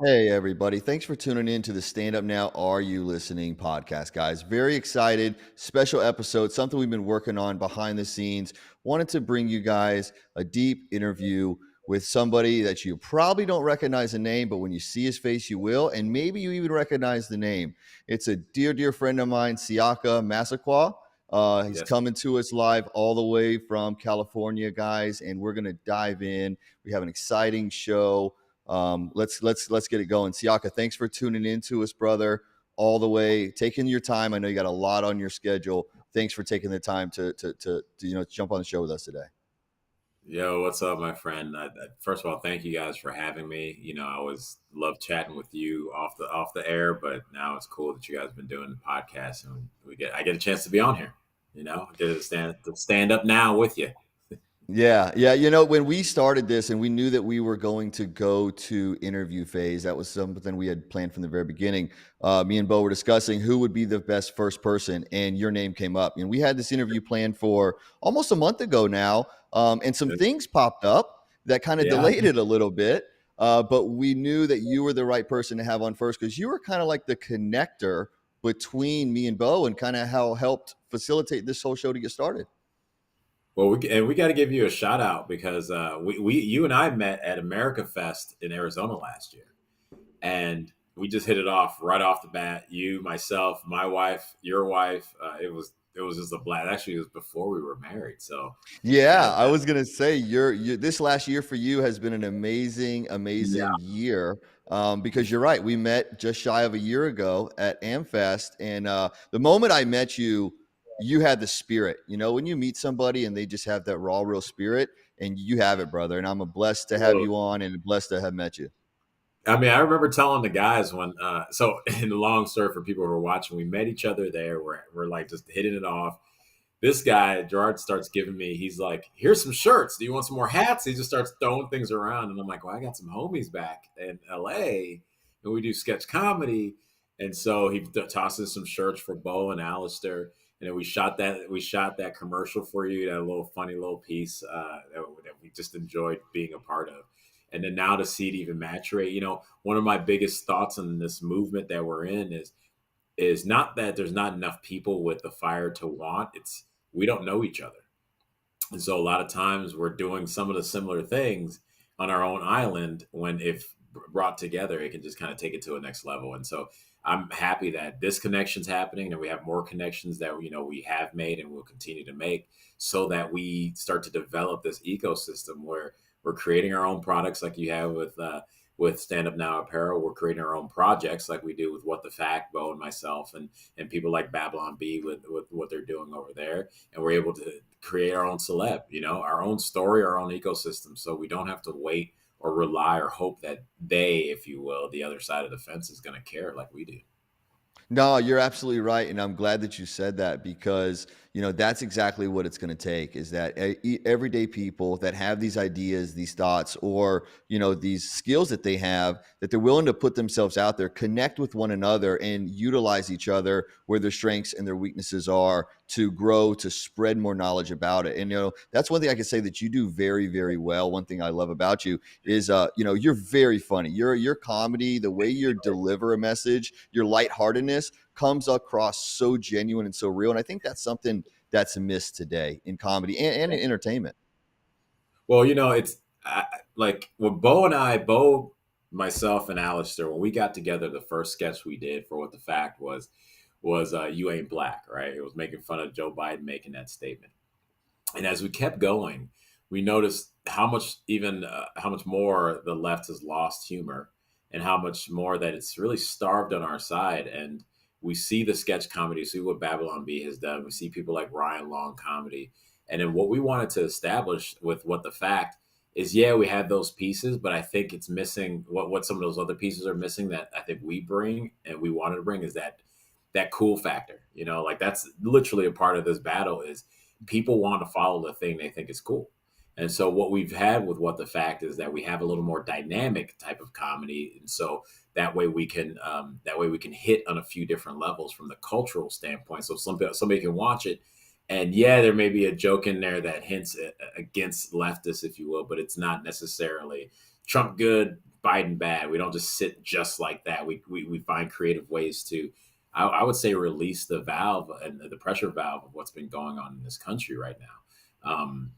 Hey, everybody. Thanks for tuning in to the Stand Up Now, Are You Listening podcast, guys. Very excited. Special episode, something we've been working on behind the scenes. Wanted to bring you guys a deep interview with somebody that you probably don't recognize the name, but when you see his face, you will. And maybe you even recognize the name. It's a dear, dear friend of mine, Siaka Massaquoi. He's Yes. coming to us live all the way from California, guys, and we're going to dive in. We have an exciting show. Let's get it going. Siaka, thanks for tuning in to us, brother, all the way, taking your time. I know you got a lot on your schedule. Thanks for taking the time to jump on the show with us today. Yo, what's up, my friend? First of all, thank you guys for having me. I always love chatting with you off the air, but now it's cool that you guys have been doing the podcast, and I get a chance to be on here. I get to stand up now with you. Yeah, yeah. When we started this and we knew that we were going to go to interview phase, that was something we had planned from the very beginning. Me and Bo were discussing who would be the best first person, and your name came up. And we had this interview planned for almost a month ago now, and some things popped up that kind of Yeah. delayed it a little bit. But we knew that you were the right person to have on first because you were kind of like the connector between me and Bo and kind of how helped facilitate this whole show to get started. Well, we got to give you a shout out because you and I met at America Fest in Arizona last year, and we just hit it off right off the bat. You, myself, my wife, your wife. It was just a blast. Actually, it was before we were married. So Yeah, that I was gonna say you this last year for you has been an amazing, yeah. amazing year. Because you're right, we met just shy of a year ago at AmFest, and the moment I met you, you had the spirit. When you meet somebody and they just have that raw, real spirit, and you have it, brother. And I'm blessed to have Well, you on, and blessed to have met you. I mean, I remember telling the guys when. So, in the long story for people who are watching, we met each other there. We're like just hitting it off. This guy Gerard starts giving me. He's like, "Here's some shirts. Do you want some more hats?" He just starts throwing things around, and I'm like, "Well, I got some homies back in L.A. and we do sketch comedy." And so he tosses some shirts for Bo and Alistair, and then we shot that commercial for you, that little funny little piece that we just enjoyed being a part of. And then now to see it even maturate, one of my biggest thoughts on this movement that we're in is not that there's not enough people with the fire to want. It's we don't know each other. And so a lot of times we're doing some of the similar things on our own island when if brought together, it can just kind of take it to a next level. And so I'm happy that this connection's happening and we have more connections that we have made and will continue to make so that we start to develop this ecosystem where we're creating our own products like you have with Stand Up Now Apparel. We're creating our own projects like we do with What the Fact, Bo and myself, and people like Babylon B with what they're doing over there. And we're able to create our own celeb, our own story, our own ecosystem. So we don't have to wait or rely or hope that they, if you will, the other side of the fence is going to care like we do. No, you're absolutely right, and I'm glad that you said that because that's exactly what it's going to take. Is that everyday people that have these ideas, these thoughts, or these skills that they have, that they're willing to put themselves out there, connect with one another, and utilize each other where their strengths and their weaknesses are to grow, to spread more knowledge about it. And that's one thing I can say that you do very, very well. One thing I love about you is you're very funny. Your comedy, the way you deliver a message, your lightheartedness comes across so genuine and so real. And I think that's something that's missed today in comedy and in entertainment. Well, it's like when Bo, myself, and Alistair, when we got together, the first sketch we did for What the Fact was "You Ain't Black," right? It was making fun of Joe Biden making that statement. And as we kept going, we noticed how much more the left has lost humor, and how much more that it's really starved on our side. And we see the sketch comedy, see what Babylon B has done. We see people like Ryan Long comedy, and then what we wanted to establish with What the Fact is, yeah, we have those pieces, but I think it's missing what some of those other pieces are missing that I think we bring and we wanted to bring is that cool factor. Like that's literally a part of this battle is people want to follow the thing they think is cool. And so what we've had with What the Fact is that we have a little more dynamic type of comedy, and so that way we can hit on a few different levels from the cultural standpoint. So somebody can watch it, and yeah, there may be a joke in there that hints against leftists, if you will, but it's not necessarily Trump good, Biden bad. We don't just sit just like that. We find creative ways to, I would say, release the valve and the pressure valve of what's been going on in this country right now.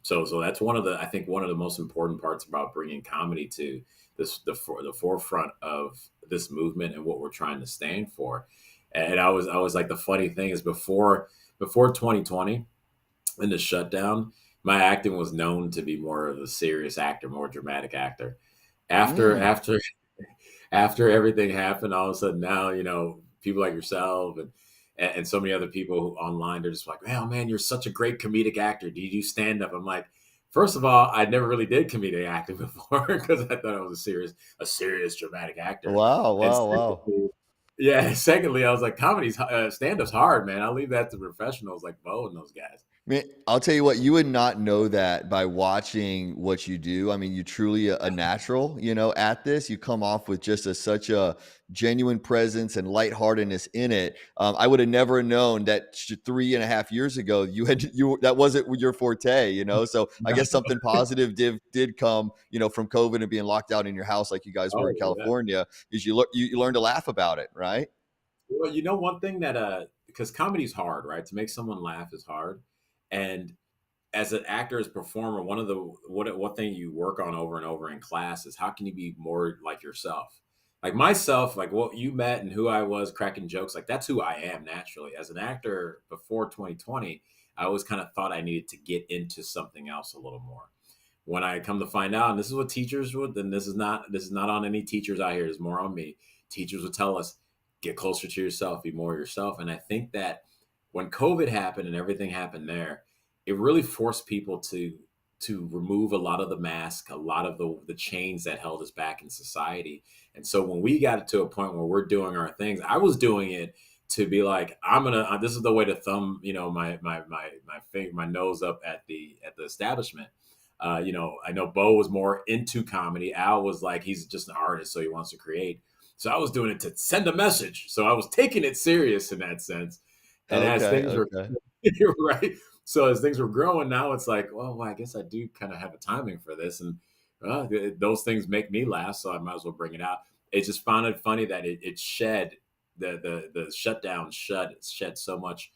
So that's one of the, I think one of the most important parts about bringing comedy to the forefront of this movement and what we're trying to stand for. And I was like, the funny thing is, before 2020 and the shutdown, my acting was known to be more of a serious actor, more dramatic actor. After Mm. after after everything happened, all of a sudden now, people like yourself and so many other people online, they're just like, "Oh man, you're such a great comedic actor. Do you do stand up?" I'm like, first of all, I never really did comedic acting before because I thought I was a serious dramatic actor. Wow, And wow, wow. secondly, yeah, secondly, I was like, stand up's hard, man. I'll leave that to professionals like Bo and those guys. Man, I'll tell you what, you would not know that by watching what you do. I mean, you're truly a natural, at this. You come off with just such a genuine presence and lightheartedness in it. I would have never known that 3.5 years ago that wasn't your forte. So I guess something positive did come, from COVID and being locked out in your house like you guys were Oh in yeah. California, is you learn to laugh about it, right? Well, one thing that because comedy's hard, right? To make someone laugh is hard. And as an actor, as a performer, one of the what thing you work on over and over in class is how can you be more like yourself? Like myself, like what you met and who I was cracking jokes, like that's who I am naturally. As an actor before 2020, I always kind of thought I needed to get into something else a little more. When I come to find out, and this is what teachers would, and this is not on any teachers out here, it's more on me. Teachers would tell us, get closer to yourself, be more yourself. And I think that when COVID happened and everything happened there, it really forced people to remove a lot of the mask, a lot of the chains that held us back in society. And so when we got to a point where we're doing our things, I was doing it to be like, I'm gonna. This is the way to thumb, my nose up at the establishment. I know Bo was more into comedy. Al was like, he's just an artist, so he wants to create. So I was doing it to send a message. So I was taking it serious in that sense. And as Okay, things were okay. right, so as things were growing, now it's like, well, I guess I do kind of have a timing for this, and those things make me laugh, so I might as well bring it out. It just found it funny that it shed the shutdown shed so much,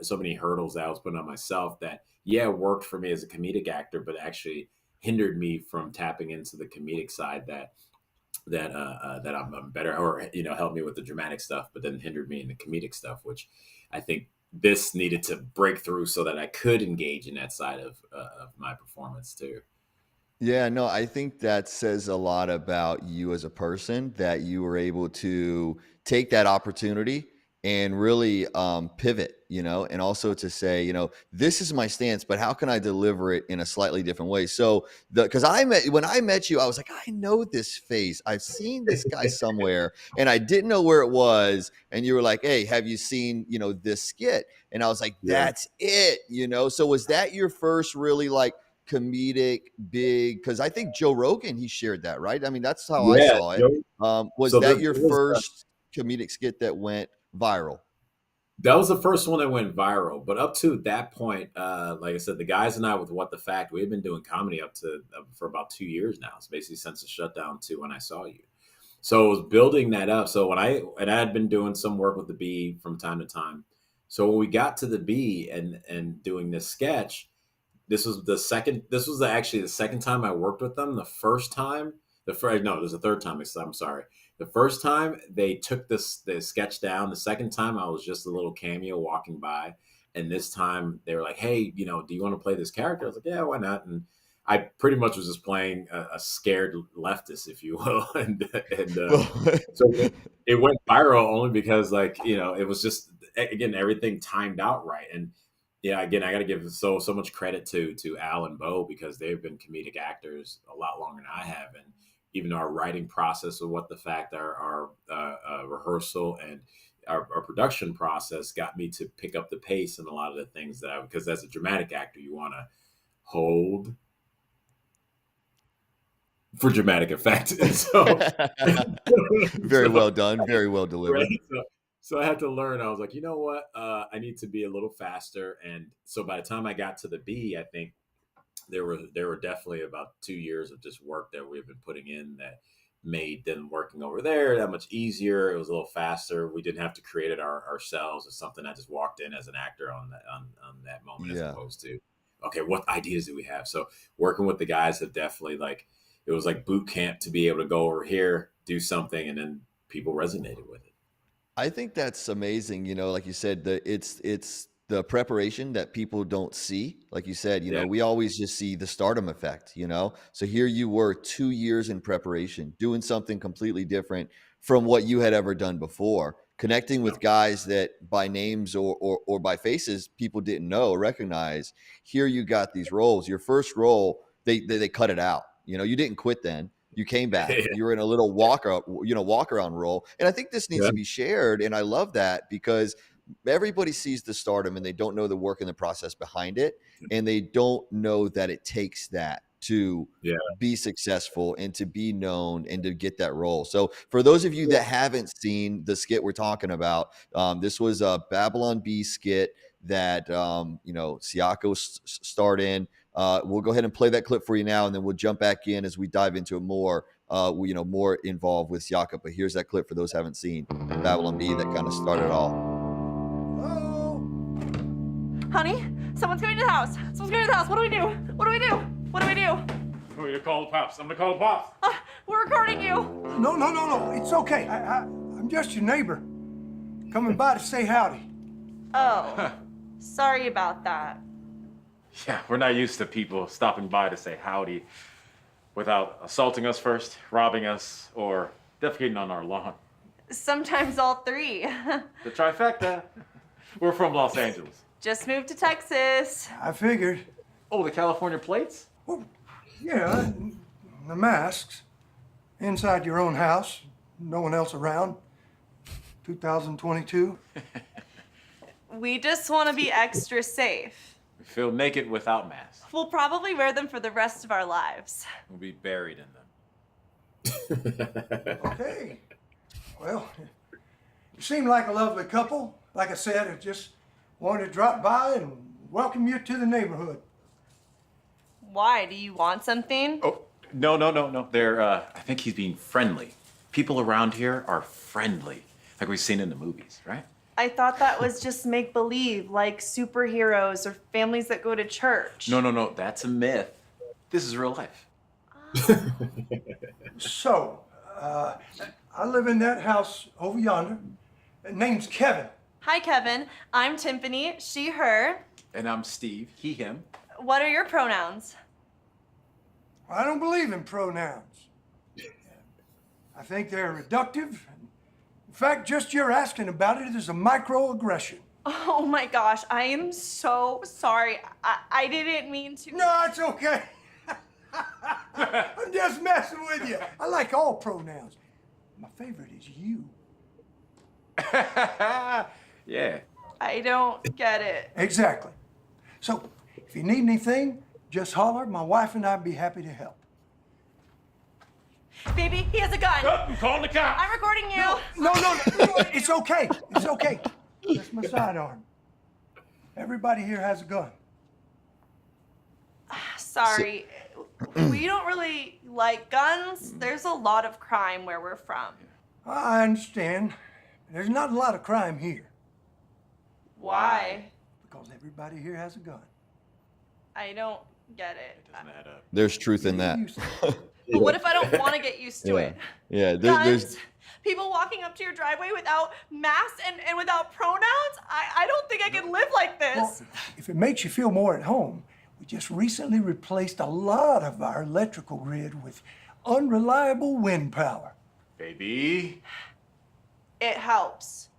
so many hurdles that I was putting on myself that yeah, it worked for me as a comedic actor, but actually hindered me from tapping into the comedic side that I'm better, or helped me with the dramatic stuff, but then hindered me in the comedic stuff, which I think this needed to break through so that I could engage in that side of my performance too. Yeah, no, I think that says a lot about you as a person that you were able to take that opportunity and really pivot, and also to say, this is my stance, but how can I deliver it in a slightly different way? So, because when I met you, I was like, I know this face. I've seen this guy somewhere, and I didn't know where it was. And you were like, hey, have you seen, this skit? And I was like, Yeah, that's it. So, was that your first really like comedic big, because I think Joe Rogan, he shared that, right? I mean, that's how I yeah. saw it. Was So that that your was first comedic skit that went viral? that was the first one that went viral. But up to that point, like I said, the guys and I with What the Fact, we had been doing comedy up to for about 2 years now. It's basically since the shutdown to when I saw you. So I was building that up. So I had been doing some work with the B from time to time. So when we got to the B and doing this sketch, this was actually the second time I worked with them. The first time, the first no, it was the third time. I'm sorry. The first time they took the sketch down. The second time I was just a little cameo walking by, and this time they were like, "Hey, do you want to play this character?" I was like, "Yeah, why not?" And I pretty much was just playing a scared leftist, if you will, and Well, so it went viral only because, like, it was just, again, everything timed out right. And yeah, again, I got to give so much credit to Al and Bo because they've been comedic actors a lot longer than I have, and even our writing process of What the Fact, our rehearsal and our production process got me to pick up the pace in a lot of the things because as a dramatic actor, you want to hold for dramatic effect. And so, very so well done, very well delivered. right. So I had to learn. I was like, you know what? I need to be a little faster. And so by the time I got to the B, I think there were definitely about 2 years of just work that we've been putting in that made them working over there that much easier. It was a little faster. We didn't have to create it ourselves. It's something I just walked in as an actor on that moment, as Yeah. opposed to, okay, what ideas do we have? So working with the guys have definitely, like, it was like boot camp to be able to go over here, do something, and then people resonated with it. I think that's amazing. Like you said, it's the preparation that people don't see. Like you said, Yeah. we always just see the stardom effect. So here you were 2 years in preparation, doing something completely different from what you had ever done before, connecting with guys that by names or by faces people didn't know or recognize. Here you got these roles. Your first role, they cut it out. You didn't quit then. You came back. Yeah. You were in a little walk around role. And I think this needs Yeah. to be shared. And I love that because everybody sees the stardom and they don't know the work and the process behind it. And they don't know that it takes that to Yeah. be successful and to be known and to get that role. So for those of you that haven't seen the skit we're talking about, this was a Babylon Bee skit that Siaka starred in. We'll go ahead and play that clip for you now, and then we'll jump back in as we dive into it more. More involved with Siaka. But here's that clip for those who haven't seen Babylon Bee that kind of started it all. Hello? Honey, someone's coming to the house. Someone's coming to the house. What do we do? What do we do? What do we do? I'm going to call the pops. I'm going to call the pops. We're recording you. No. It's okay. I'm just your neighbor. Coming by to say howdy. Oh, sorry about that. Yeah, we're not used to people stopping by to say howdy without assaulting us first, robbing us, or defecating on our lawn. Sometimes all three. The trifecta. We're from Los Angeles. Just moved to Texas. I figured. Oh, the California plates? Well, yeah, the masks. Inside your own house, no one else around. 2022. We just want to be extra safe. We feel naked without masks. We'll probably wear them for the rest of our lives. We'll be buried in them. Okay. Well, you seem like a lovely couple. Like I said, I just wanted to drop by and welcome you to the neighborhood. Why? Do you want something? Oh, no. They're, I think he's being friendly. People around here are friendly, like we've seen in the movies, right? I thought that was just make-believe, like superheroes or families that go to church. No. That's a myth. This is real life. So, I live in that house over yonder. Name's Kevin. Hi, Kevin. I'm Tiffany, she, her. And I'm Steve, he, him. What are your pronouns? I don't believe in pronouns. I think they're reductive. In fact, just your asking about it is a microaggression. Oh my gosh, I am so sorry. I didn't mean to. No, it's okay. I'm just messing with you. I like all pronouns. My favorite is you. Yeah. I don't get it. Exactly. So, if you need anything, just holler. My wife and I'd be happy to help. Baby, he has a gun. Oh, I'm calling the cops. I'm recording you. No. It's okay. It's okay. That's my sidearm. Everybody here has a gun. Sorry. We don't really like guns. There's a lot of crime where we're from. I understand. There's not a lot of crime here Why? because everybody here has a gun. I don't get it. Doesn't add up. There's truth in that. But what if I don't want to get used to it? Yeah. Guns, people walking up to your driveway without masks and without pronouns? I don't think I can live like this. Well, if it makes you feel more at home, we just recently replaced a lot of our electrical grid with unreliable wind power. Baby. It helps.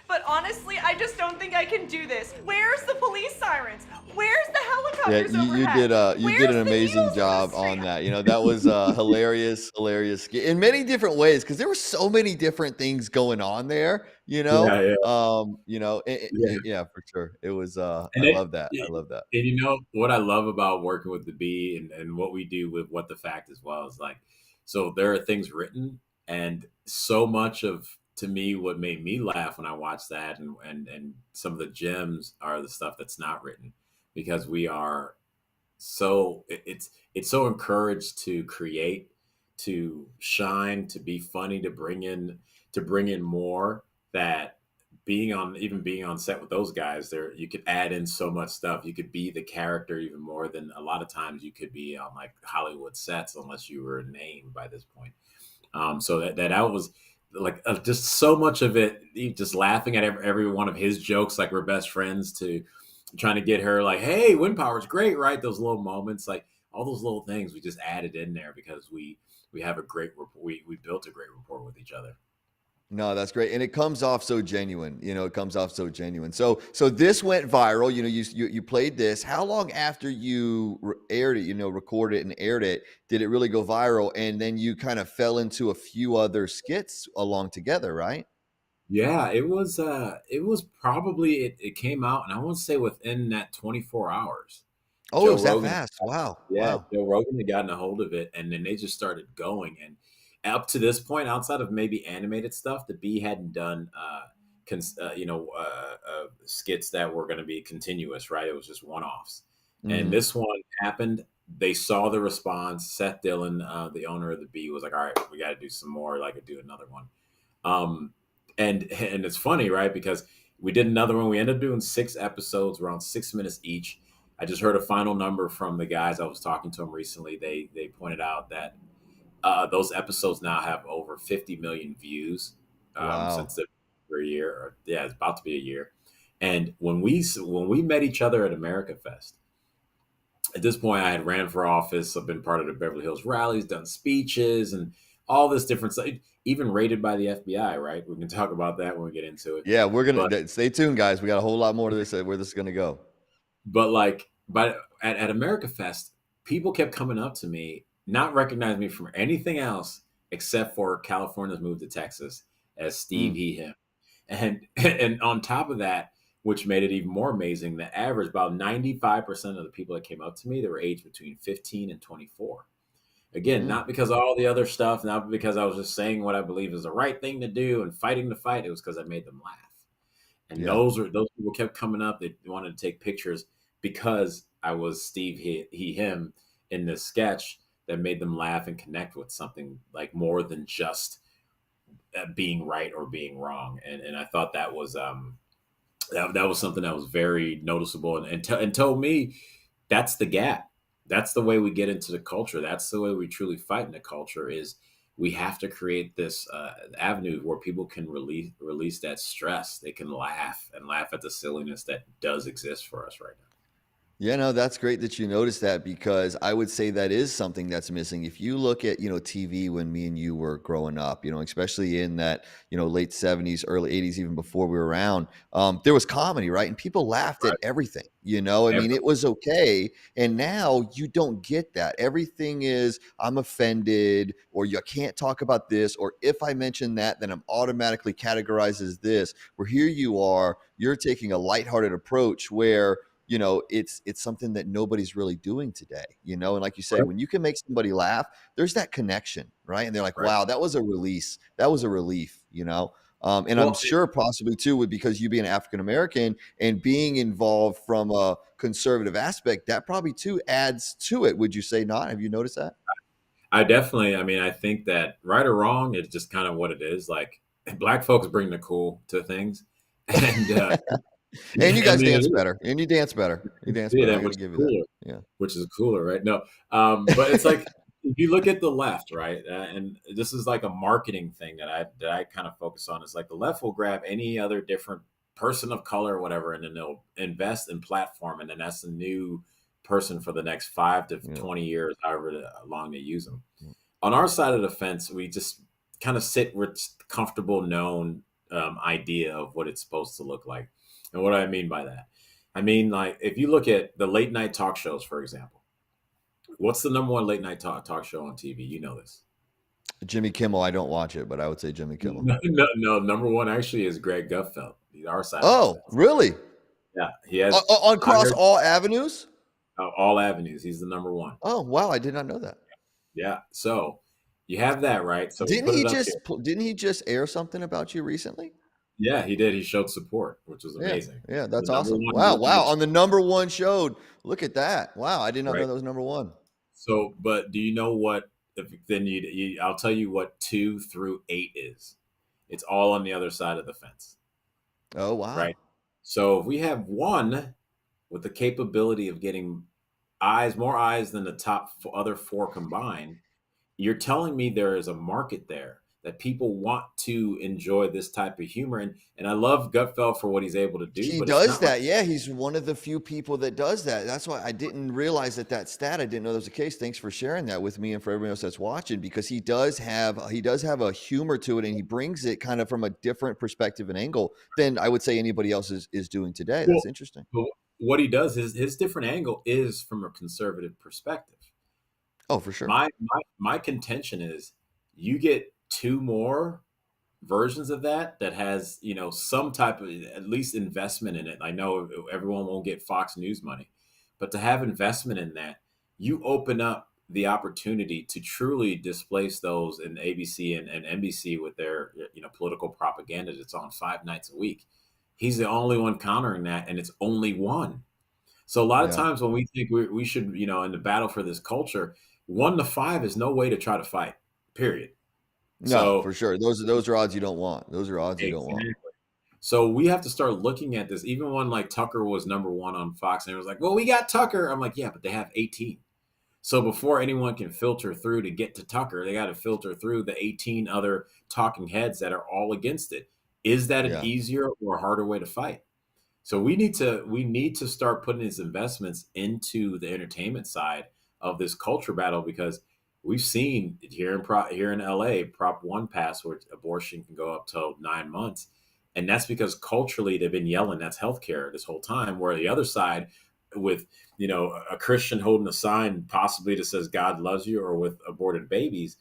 But honestly, I just don't think I can do this. Where's the police sirens? Where's the helicopters you overhead? did Where's an the amazing needles job on the on street? that. That was hilarious in many different ways because there were so many different things going on there. Yeah. Yeah, for sure. It was. I And love that. yeah, I love that. And what I love about working with the Bee and what we do with What the Fact as well is, like, so there are things written, and so much of, to me, what made me laugh when I watched that and some of the gems are the stuff that's not written, because we are so it's so encouraged to create, to shine, to be funny, to bring in more, that being on set with those guys, there you could add in so much stuff. You could be the character even more than a lot of times you could be on like Hollywood sets unless you were a name by this point. So that was like just so much of it, just laughing at every one of his jokes, like we're best friends, to trying to get her like, hey, wind power's great, right? Those little moments, like all those little things we just added in there because we have a great rapport. We built a great rapport with each other. No, that's great, and it comes off so genuine. It comes off so genuine. So this went viral. You played this. How long after you aired it, recorded it and aired it, did it really go viral? And then you kind of fell into a few other skits along together, right? Yeah, it was probably it came out, and I want to say within that 24 hours. Oh, it Joe was that Rogan fast. Wow, Yeah, wow. Joe Rogan had gotten a hold of it, and then they just started going. And up to this point, outside of maybe animated stuff, the B hadn't done, skits that were going to be continuous. Right? It was just one offs. And Hmm. this one happened. They saw the response. Seth Dillon, the owner of the B, was like, "All right, we got to do some more. Like, do another one." Um, and it's funny, right? Because we did another one. We ended up doing 6 episodes, around 6 minutes each. I just heard a final number from the guys. I was talking to them recently. They pointed out that those episodes now have over 50 million views Wow. since they're for a year. Or, yeah, it's about to be a year. And when we met each other at America Fest, at this point, I had ran for office. I've been part of the Beverly Hills rallies, done speeches, and all this different stuff. Even rated by the FBI. Right? We can talk about that when we get into it. Yeah, we're But gonna stay tuned, guys. We got a whole lot more to this. Where this is gonna go. but at America Fest, people kept coming up to me, not recognizing me from anything else except for California's move to Texas as Steve Mm. he him. And on top of that, which made it even more amazing, the average about 95% of the people that came up to me, they were aged between 15 and 24. Again, Mm. not because of all the other stuff, not because I was just saying what I believe is the right thing to do and fighting the fight. It was because I made them laugh. And Yeah. those people kept coming up. They wanted to take pictures because I was Steve he him in this sketch that made them laugh and connect with something like more than just being right or being wrong. And I thought that was that was something that was very noticeable and told me that's the gap. That's the way we get into the culture. That's the way we truly fight in the culture is we have to create this avenue where people can release that stress. They can laugh and laugh at the silliness that does exist for us right now. Yeah, no, that's great that you noticed that because I would say that is something that's missing. If you look at, TV when me and you were growing up, especially in that, late 70s, early 80s, even before we were around, there was comedy, right? And people laughed at Right. everything, I mean, Every, it was okay. And now you don't get that. Everything is, I'm offended, or you can't talk about this, or if I mention that, then I'm automatically categorized as this. Where here you are, you're taking a lighthearted approach where it's something that nobody's really doing today, and like you say, right. when you can make somebody laugh, there's that connection, right? And they're like, Right. wow, that was a release, that was a relief, and I'm Well, sure possibly too with because you being African American and being involved from a conservative aspect, that probably too adds to it. Would you say not? Have you noticed that? I definitely, I mean, I think that right or wrong, it's just kind of what it is. Like black folks bring the cool to things. And, And you I guys mean, dance better, and you dance better, I got to which is give you that. cooler. Yeah. Which is cooler, right? No, but it's like if you look at the left, right, and this is like a marketing thing that I kind of focus on. Is like the left will grab any other different person of color or whatever, and then they'll invest in platform, and then that's the new person for the next 5 to 20 years, however long they use them. Yeah. On our side of the fence, we just kind of sit with comfortable, known idea of what it's supposed to look like, and what do I mean by that? I mean, like, if you look at the late night talk shows, for example, what's the number one late night talk show on TV? You know this. Jimmy Kimmel, I don't watch it, but I would say Jimmy Kimmel. No, number one actually is Greg Gutfeld. He's our side of the Oh, fence. really? Yeah, he has I Across heard all avenues? all avenues. He's the number one. Oh, wow, I did not know that. Yeah. So you have that, right? So we Didn't put he it up here. just didn't he just air something about you recently? Yeah, he did. He showed support, which was Yeah, amazing. yeah, The that's number awesome. one Wow, morning wow, on the number one show. Look at that. Wow, I did not know right? that was number one. So, but do you know what then I'll tell you what 2 through 8 is. It's all on the other side of the fence, Oh, wow. right? So if we have one with the capability of getting more eyes than the top other four combined, you're telling me there is a market there that people want to enjoy this type of humor. And I love Gutfeld for what he's able to do, He but it's does not like that. Yeah, he's one of the few people that does that. That's why I didn't realize that stat. I didn't know that was the case. Thanks for sharing that with me and for everyone else that's watching, because he does have a humor to it, and he brings it kind of from a different perspective and angle than I would say anybody else is doing today. well, That's interesting. well, what he does is his different angle is from a conservative perspective. Oh, for sure. My contention is you get two more versions of that has some type of at least investment in it. I know everyone won't get Fox News money, but to have investment in that, you open up the opportunity to truly displace those in ABC and NBC with their political propaganda that's on 5 nights a week. He's the only one countering that, and it's only one. So a lot of Yeah. times when we think we should, in the battle for this culture, 1 to 5 is no way to try to fight. Period. No, So for sure. Those are odds you don't want. Those are odds you don't want. exactly. So we have to start looking at this. Even when like Tucker was #1 on Fox, and it was like, well, we got Tucker. I'm like, yeah, but they have 18. So before anyone can filter through to get to Tucker, they got to filter through the 18 other talking heads that are all against it. Is that an Yeah. easier or harder way to fight? So we need to start putting these investments into the entertainment side of this culture battle, because we've seen here in LA Prop 1 pass where abortion can go up till 9 months, and that's because culturally they've been yelling that's healthcare this whole time. Where the other side, with a Christian holding a sign possibly that says God loves you, or with aborted babies,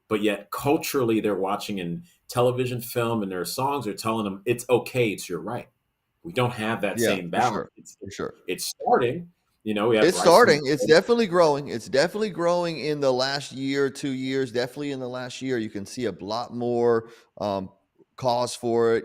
but yet culturally they're watching in television, film, and their songs are telling them it's okay, it's your right. We don't have that Yeah, same for balance. sure. For sure. It's starting. We have It's rights from starting. It's definitely growing. It's definitely growing in the last year, 2 years. Definitely in the last year, you can see a lot more cause for it.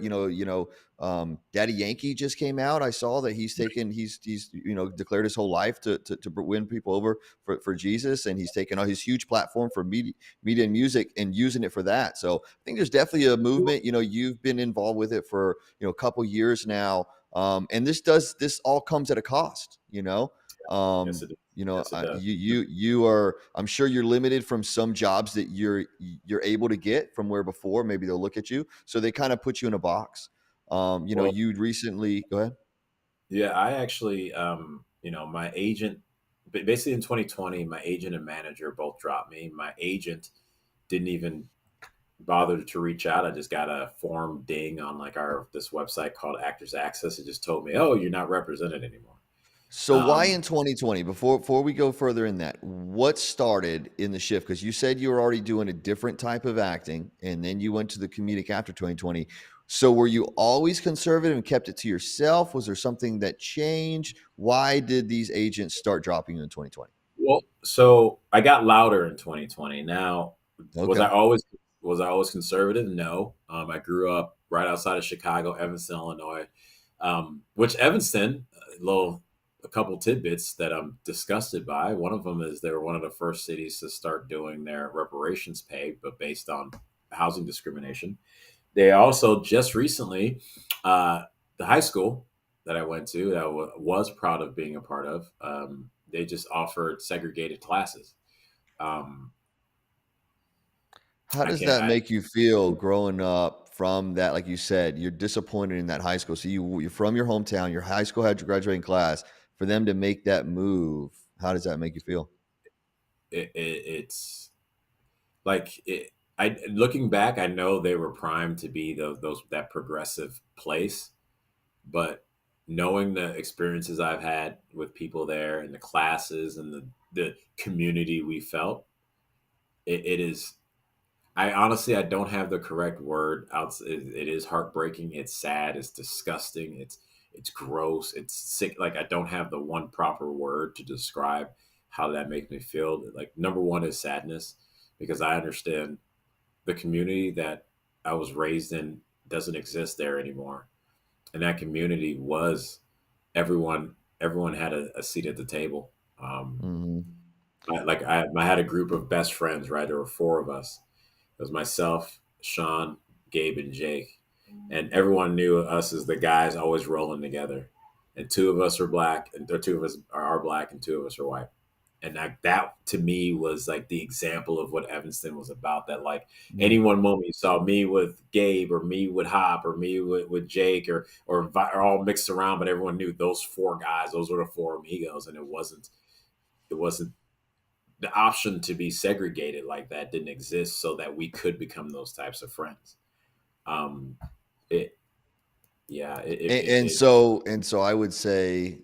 Daddy Yankee just came out. I saw that he's declared his whole life to win people over for Jesus, and he's taken on his huge platform for media and music and using it for that. So I think there's definitely a movement. You've been involved with it for a couple years now, and this all comes at a cost. yes, it is. Yes, it does. You are, I'm sure you're limited from some jobs that you're able to get from where before maybe they'll look at you, so they kind of put you in a box. Well, You'd recently go ahead. yeah, I actually, my agent, basically in 2020, my agent and manager both dropped me. My agent didn't even bother to reach out. I just got a form ding on like this website called Actors Access. It just told me, oh, you're not represented anymore. So why in 2020? Before we go further in that, what started in the shift? Because you said you were already doing a different type of acting, and then you went to the comedic after 2020. So were you always conservative and kept it to yourself? Was there something that changed? Why did these agents start dropping you in 2020? Well, so I got louder in 2020. Now, was Okay. I always was I always conservative? No. I grew up right outside of Chicago, Evanston, Illinois. Which Evanston, a couple tidbits that I'm disgusted by. One of them is they were one of the first cities to start doing their reparations pay, but based on housing discrimination. They also just recently, the high school that I went to, that was proud of being a part of, they just offered segregated classes. Um, How I does can't. that make you feel growing up from that? Like you said, you're disappointed in that high school. So you're from your hometown, your high school had your graduating class. For them to make that move, how does that make you feel? It's like it. I looking back, I know they were primed to be those that progressive place, but knowing the experiences I've had with people there and the classes and the community we felt, it is. I don't have the correct word. It is heartbreaking. It's sad. It's disgusting. It's gross. It's sick. Like I don't have the one proper word to describe how that makes me feel. Like #1 is sadness, because I understand the community that I was raised in doesn't exist there anymore, and that community was everyone. Everyone had a seat at the table. Hmm. I had a group of best friends, right? There were four of us. It was myself, Sean, Gabe, and Jake, and everyone knew us as the guys always rolling together. And two of us are black, and or two of us are black, and two of us are white. And that to me was like the example of what Evanston was about. That like Mm. any one moment you saw me with Gabe or me with Hop or me with Jake or all mixed around, but everyone knew those four guys. Those were the four amigos, and it wasn't the option to be segregated like that didn't exist, so that we could become those types of friends. Um, it yeah And so I would say,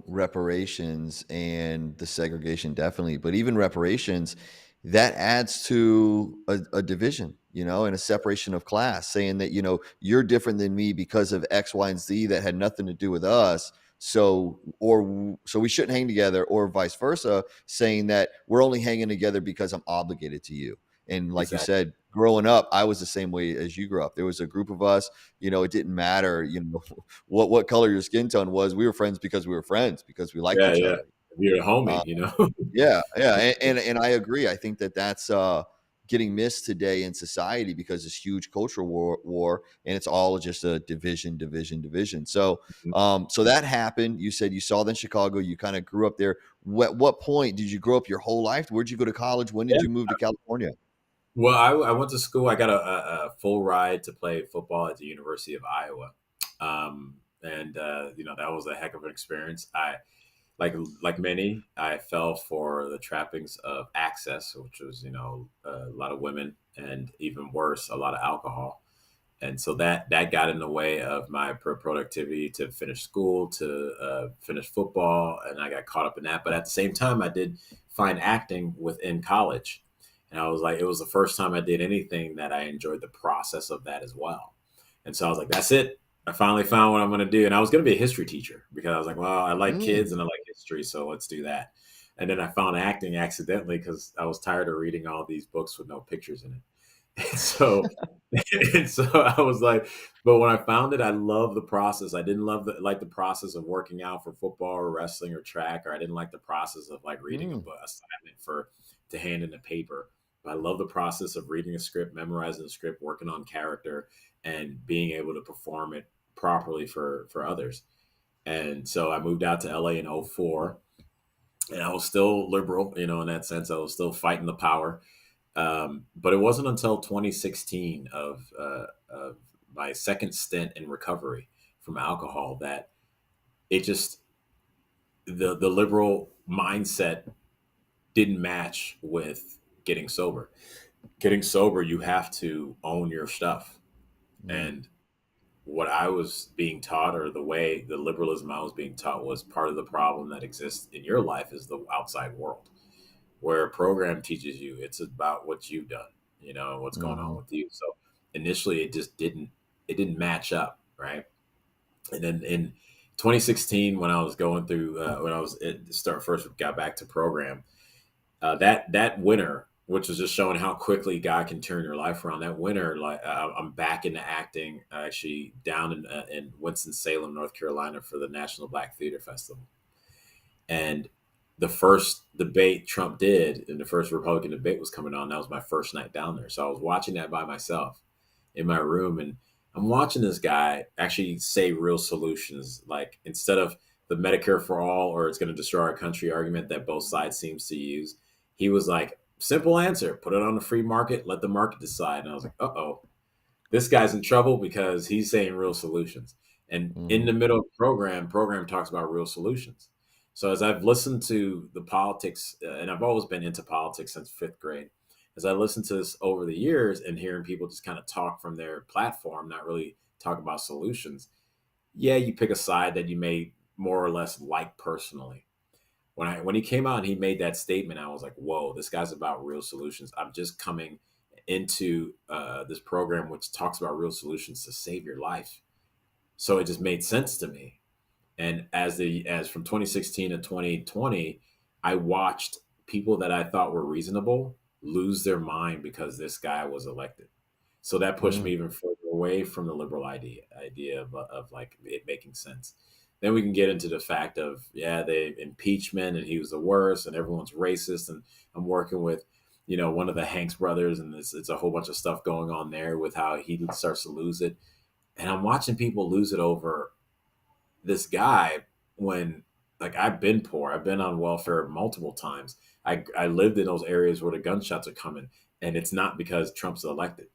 reparations and the segregation definitely, but even reparations, that adds to a division, and a separation of class, saying that, you're different than me because of X, Y, and Z that had nothing to do with us. So we shouldn't hang together, or vice versa, saying that we're only hanging together because I'm obligated to you. And like you exactly said, growing up, I was the same way as you grew up. There was a group of us, it didn't matter, what color your skin tone was. We were friends because we were friends, because we liked each yeah other. you're a Uh, homie. yeah, yeah, and I agree. I think that that's getting missed today in society, because it's huge cultural war, and it's all just a division, division, division. So that happened. You said you saw that in Chicago. You kind of grew up there. What point did you grow up your whole life? Where'd you go to college? When did Yeah. you move to California? Well, I went to school. I got a full ride to play football at the University of Iowa, and that was a heck of an experience. I like many, I fell for the trappings of access, which was a lot of women, and even worse, a lot of alcohol. And so that got in the way of my productivity to finish school, to finish football, and I got caught up in that. But at the same time, I did find acting within college, and I was like, it was the first time I did anything that I enjoyed the process of that as well. And so I was like, that's it. I finally found what I'm going to do, and I was going to be a history teacher because I was like, well, I like kids Mm. and I like history, so let's do that. And then I found acting accidentally because I was tired of reading all these books with no pictures in it. And so, and so I was like, but when I found it, I love the process. I didn't like the process of working out for football or wrestling or track, or I didn't like the process of like reading a Mm. book assignment for to hand in a paper. But I love the process of reading a script, memorizing the script, working on character, and being able to perform it properly for others. And so I moved out to LA in '04, and I was still liberal, in that sense. I was still fighting the power. But it wasn't until 2016 of my second stint in recovery from alcohol that it just the liberal mindset didn't match with getting sober. Getting sober, you have to own your stuff. Mm. And what I was being taught, or the way the liberalism I was being taught, was part of the problem that exists in your life is the outside world, where a program teaches you it's about what you've done, what's going on Mhm. with you. So initially it didn't match up, right? And then in 2016, when I was going through when I was at start first got back to program, that winter, which was just showing how quickly God can turn your life around. That winter, like I'm back into acting, actually down in Winston Salem, North Carolina, for the National Black Theater Festival. And the first debate Trump did, and the first Republican debate was coming on. That was my first night down there. So I was watching that by myself in my room, and I'm watching this guy actually say real solutions. Like, instead of the Medicare for all, or it's going to destroy our country argument that both sides seems to use, he was like, simple answer, put it on the free market, let the market decide. And I was like, uh-oh, this guy's in trouble because he's saying real solutions. And in Mhm. the middle of the program talks about real solutions. So as I've listened to the politics, and I've always been into politics since fifth grade, as I listened to this over the years and hearing people just kind of talk from their platform, not really talk about solutions, yeah, you pick a side that you may more or less like personally. When he came out and he made that statement, I was like, whoa, this guy's about real solutions. I'm just coming into this program which talks about real solutions to save your life. So it just made sense to me. And as from 2016 to 2020, I watched people that I thought were reasonable lose their mind because this guy was elected. So that pushed me Mm. even further away from the liberal idea of like it making sense. then we can get into the fact of, yeah, they impeachment and he was the worst and everyone's racist. And I'm working with, one of the Hanks brothers, and it's a whole bunch of stuff going on there with how he starts to lose it. And I'm watching people lose it over this guy when, like, I've been poor. I've been on welfare multiple times. I lived in those areas where the gunshots are coming. And it's not because Trump's elected.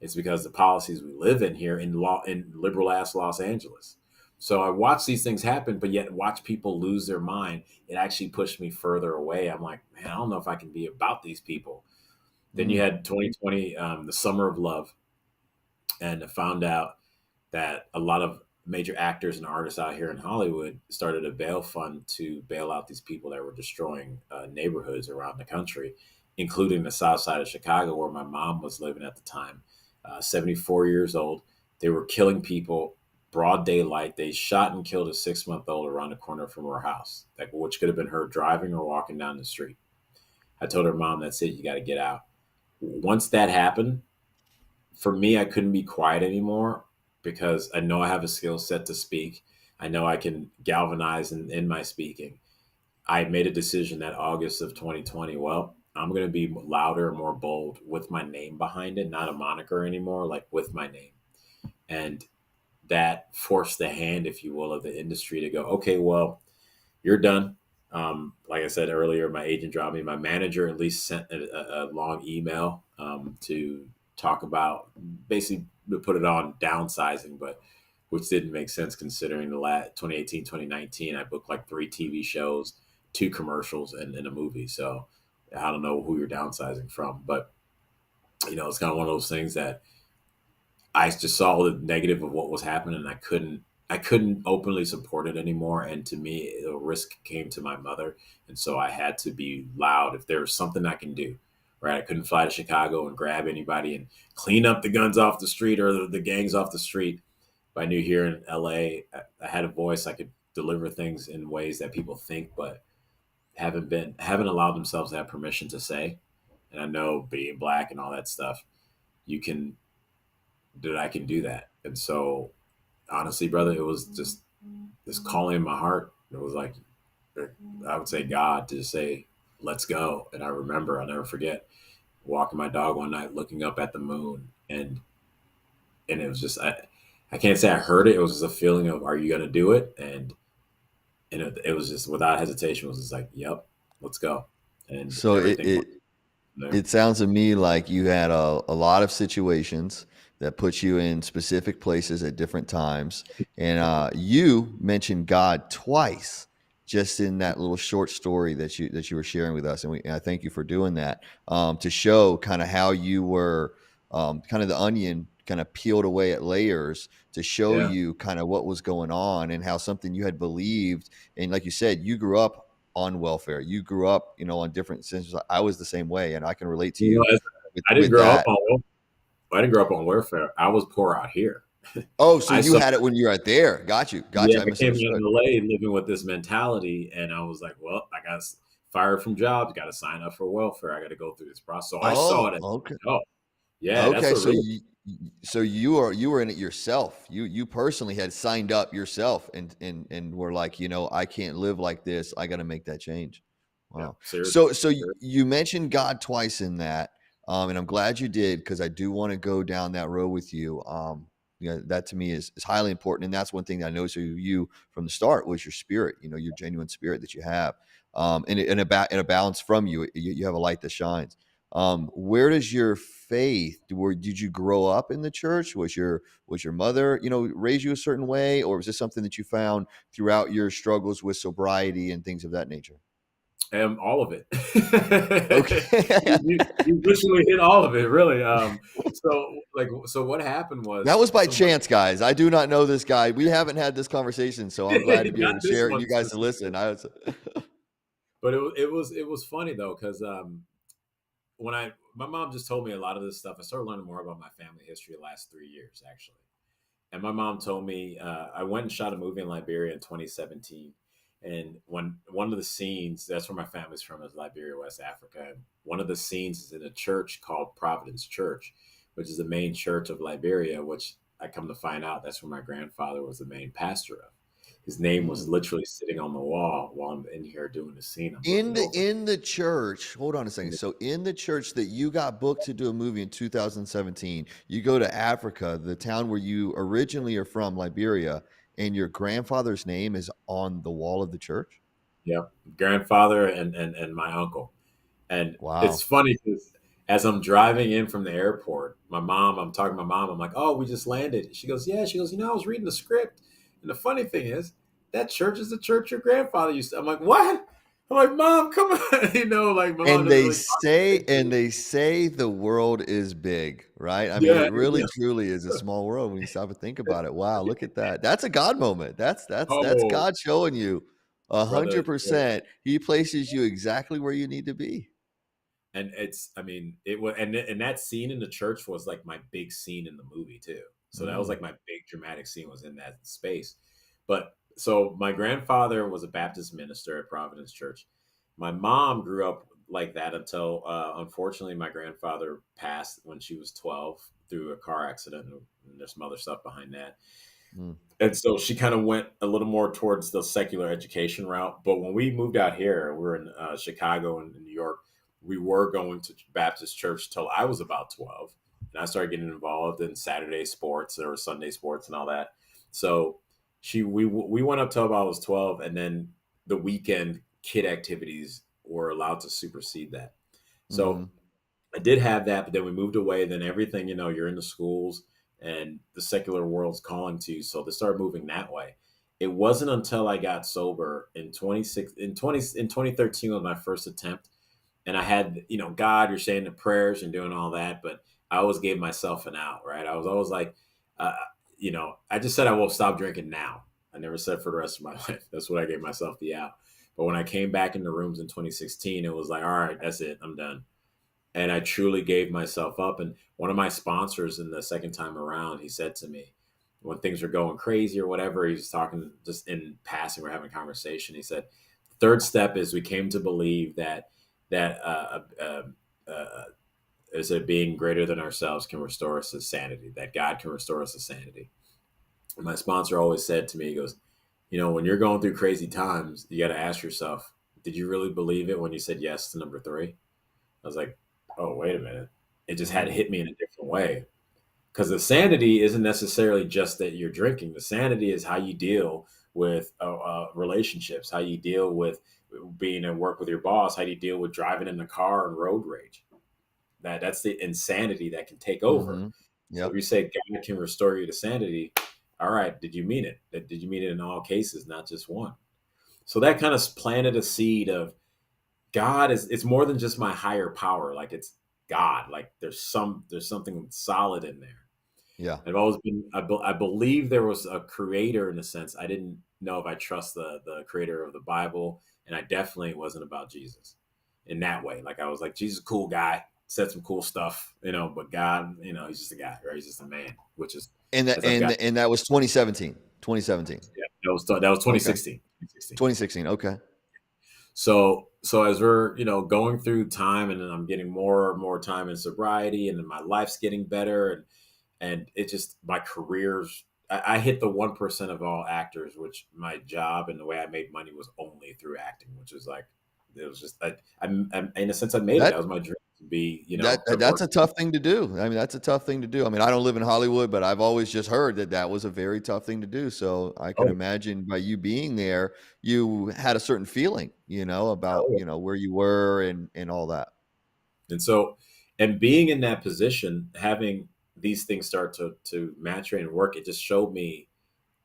It's because the policies we live in here in liberal ass Los Angeles. So I watch these things happen, but yet watch people lose their mind. It actually pushed me further away. I'm like, man, I don't know if I can be about these people. Then you had 2020, the summer of love, and I found out that a lot of major actors and artists out here in Hollywood started a bail fund to bail out these people that were destroying neighborhoods around the country, including the south side of Chicago, where my mom was living at the time. 74 years old. They were killing people, broad daylight. They shot and killed a 6-month-old around the corner from her house, like, which could have been her driving or walking down the street. I told her, Mom, that's it. You got to get out. Once that happened, for me, I couldn't be quiet anymore because I know I have a skill set to speak. I know I can galvanize in my speaking. I made a decision that August of 2020, well, I'm going to be louder and more bold with my name behind it, not a moniker anymore, like with my name. And that forced the hand, if you will, of the industry to go, okay, well, you're done. Like I said earlier, my agent dropped me. My manager at least sent a long email to talk about, basically to put it on downsizing, but which didn't make sense considering the 2018, 2019, I booked like 3 TV shows, 2 commercials, and a movie. So I don't know who you're downsizing from, but it's kind of one of those things that I just saw the negative of what was happening, and I couldn't openly support it anymore. And to me, the risk came to my mother, and so I had to be loud. If there was something I can do, right? I couldn't fly to Chicago and grab anybody and clean up the guns off the street or the gangs off the street. But I knew here in LA, I had a voice. I could deliver things in ways that people think, but haven't allowed themselves to have permission to say. And I know being black and all that stuff, you can that I can do that. And so honestly, brother, it was just this calling in my heart. It was like, I would say God to say, let's go. And I remember, I'll never forget walking my dog one night, looking up at the moon, and it was just, I can't say I heard it. It was just a feeling of, are you going to do it? And it was just without hesitation, it was just like, yep, let's go. And So everything went there. it sounds to me like you had a lot of situations that put you in specific places at different times. And you mentioned God twice just in that little short story that you were sharing with us. And I thank you for doing that, to show kind of how you were, kind of the onion kind of peeled away at layers to show Yeah. you kind of what was going on and how something you had believed. And like you said, you grew up on welfare. You grew up, on different senses. I was the same way, and I can relate to you I didn't with grow up that. on I didn't grow up on welfare. I was poor out here. Oh, so I you saw had it when you were out there. Got you. Yeah, I I came in misunderstood. LA living with this mentality, and I was like, well, I got fired from jobs, got to sign up for welfare. I got to go through this process. So I saw it Oh, as, okay. oh, yeah, that's Okay, what really, so you were in it yourself. You personally had signed up yourself and were like, I can't live like this. I got to make that change. yeah, Wow. seriously. So you mentioned God twice in that, and I'm glad you did because I do want to go down that road with you. That to me is highly important, and that's one thing that I noticed with you from the start was your spirit. Your genuine spirit that you have, and a balance from you. You have a light that shines. Where does your faith? Did you grow up in the church? Was your mother, raise you a certain way, or was this something that you found throughout your struggles with sobriety and things of that nature? All of it. Okay. You literally hit all of it, really. So what happened That was, was by chance, guys. I do not know this guy. We haven't had this conversation, so I'm glad to be able not to this share it and one you guys to specifically, listen. but it was funny though, because when my mom just told me a lot of this stuff, I started learning more about my family history the last 3 years, actually. And my mom told me, I went and shot a movie in Liberia in 2017. And when one of the scenes, that's where my family's from, is Liberia, West Africa. And one of the scenes is in a church called Providence Church, which is the main church of Liberia, which I come to find out that's where my grandfather was the main pastor of. His name was literally sitting on the wall while I'm in here doing the scene. I'm In looking the over. in the church, hold on a second. So in the church that you got booked to do a movie in 2017, you go to Africa, the town where you originally are from, Liberia, and your grandfather's name is on the wall of the church? Yep, grandfather and my uncle. And it's Wow. funny because as I'm driving in from the airport, I'm talking to my mom. I'm like, "Oh, we just landed." She goes, "Yeah." She goes, "I was reading the script, and the funny thing is, that church is the church your grandfather used to." I'm like, "What?" I'm like, "Mom, come on." Like my mom And doesn't they really talk to say me. and they say the world is big, right? I mean, Yeah, it really yeah. truly is a small world when you stop and think about it. Wow, look at that. That's a God moment. That's Oh, God showing you brother. 100%. He places you exactly where you need to be. And it's, I mean, it was, and that scene in the church was like my big scene in the movie too. So that was Mm, like my big dramatic scene was in that space. But so my grandfather was a Baptist minister at Providence Church. My mom grew up like that until, unfortunately, my grandfather passed when she was 12 through a car accident, and there's some other stuff behind that. mm, And so she kind of went a little more towards the secular education route. But when we moved out here, we were in Chicago and in New York. We were going to Baptist church till I was about 12. And I started getting involved in Saturday sports or Sunday sports and all that. So we went up till about I was 12. And then the weekend kid activities were allowed to supersede that. So mhm, I did have that, but then we moved away. Then everything, you're in the schools and the secular world's calling to you. So they started moving that way. It wasn't until I got sober in 26 in 2013 was my first attempt. And I had, God, you're saying the prayers and doing all that, but I always gave myself an out, right? I was always like, uh, I just said I will stop drinking now. I never said for the rest of my life. That's what I gave myself the out. But when I came back in the rooms in 2016, it was like, all right, that's it. I'm done, and I truly gave myself up. And one of my sponsors in the second time around, he said to me, when things were going crazy or whatever, he was talking just in passing, we're having a conversation. He said, third step is we came to believe that is a being greater than ourselves can restore us to sanity, that God can restore us to sanity. And my sponsor always said to me, he goes, when you're going through crazy times, you got to ask yourself, did you really believe it when you said yes to number three? I was like, oh, wait a minute. It just had to mm, hit me in a different way. Because the sanity isn't necessarily just that you're drinking. The sanity is how you deal with relationships, how you deal with being at work with your boss, how you deal with driving in the car and road rage. That's the insanity that can take over. mhm. So if Yep. you say God can restore you to sanity, all right, did you mean it? Did you mean it in all cases, not just one? So that kind of planted a seed of God is it's more than just my higher power. Like it's God. Like there's something solid in there. Yeah. I've always been I believe there was a creator in a sense. I didn't know if I trust the creator of the Bible, and I definitely wasn't about Jesus in that way. Like I was like Jesus, cool guy, said some cool stuff, but God, he's just a guy, right? He's just a man, which is And that as I've got. and that was 2017. 2017. Yeah, that was Okay. 2016. 2016. 2016. Okay. So as we're going through time, and then I'm getting more and more time in sobriety, and then my life's getting better, and it just my career's I hit the 1% of all actors, which my job and the way I made money was only through acting, which was like it was just I'm in a sense I made it. That That was my dream to be to that's work. a tough thing to do. I mean, that's a tough thing to do. I mean, I don't live in Hollywood, but I've always just heard that that was a very tough thing to do. So I can Oh, imagine by you being there, you had a certain feeling, about, oh. where you were and all that. And so, and being in that position, having these things start to mature and work, it just showed me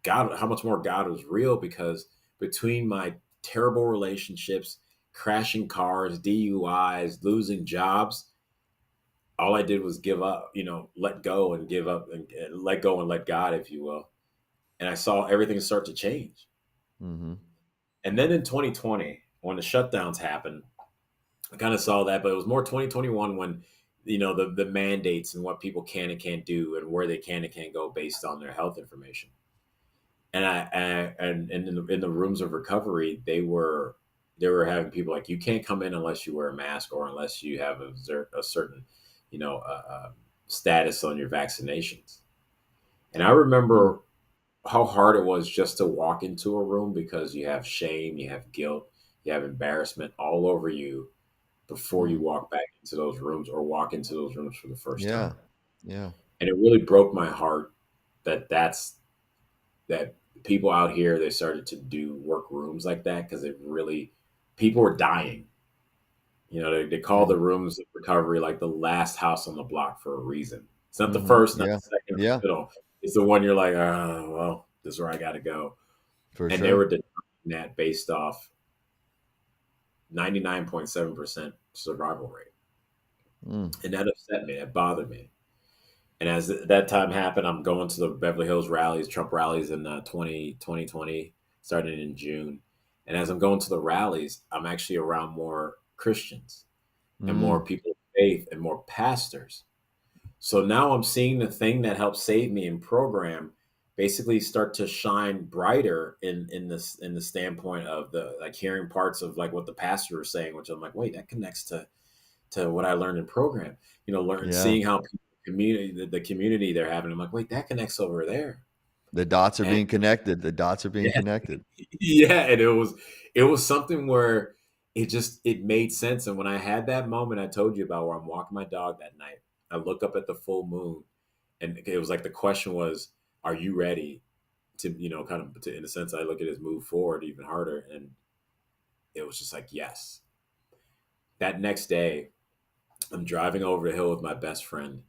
God, how much more God was real, because between my terrible relationships, crashing cars, DUIs, losing jobs, all I did was give up, let go and give up and let go and let God, if you will. And I saw everything start to change. Mhm. And then in 2020, when the shutdowns happened, I kind of saw that, but it was more 2021 when, the mandates and what people can and can't do and where they can and can't go based on their health information. And and in the rooms of recovery, they were having people like, you can't come in unless you wear a mask or unless you have a certain, you know, uh, uh, status on your vaccinations. And I Mm. remember how hard it was just to walk into a room because you have shame, you have guilt, you have embarrassment all over you before you Mm. walk back into those rooms or walk into those rooms for the first Yeah. time. Yeah. And it really broke my heart that people out here, they started to do work rooms like that because it really, people were dying. They call Yeah. the rooms of recovery like the last house on the block for a reason. It's not the Hmm. first, not Yeah. the second, or Yeah. the middle. It's the one you're like, oh, well, this is where I got to go. For And they sure. were denying that based off 99.7% survival rate. Mm. And that upset me. That bothered me. And as that time happened, I'm going to the Beverly Hills rallies, Trump rallies in 2020, starting in June. And as I'm going to the rallies, I'm actually around more Christians and more Mm. people of faith and more pastors. So now I'm seeing the thing that helped save me in program basically start to shine brighter in the standpoint of the like hearing parts of like what the pastor was saying, which I'm like, wait, that connects to what I learned in program. Yeah. Seeing how people community the community they're having. I'm like, wait, that connects over there. The dots are And being connected. The dots are being yeah, connected. yeah, and it was something where it made sense. And when I had that moment I told you about where I'm walking my dog that night, I look up at the full moon, and it was like the question was, "Are you ready to kind of in a sense?" I look at it move forward even harder, and it was just like yes. That next day, I'm driving over the hill with my best friend,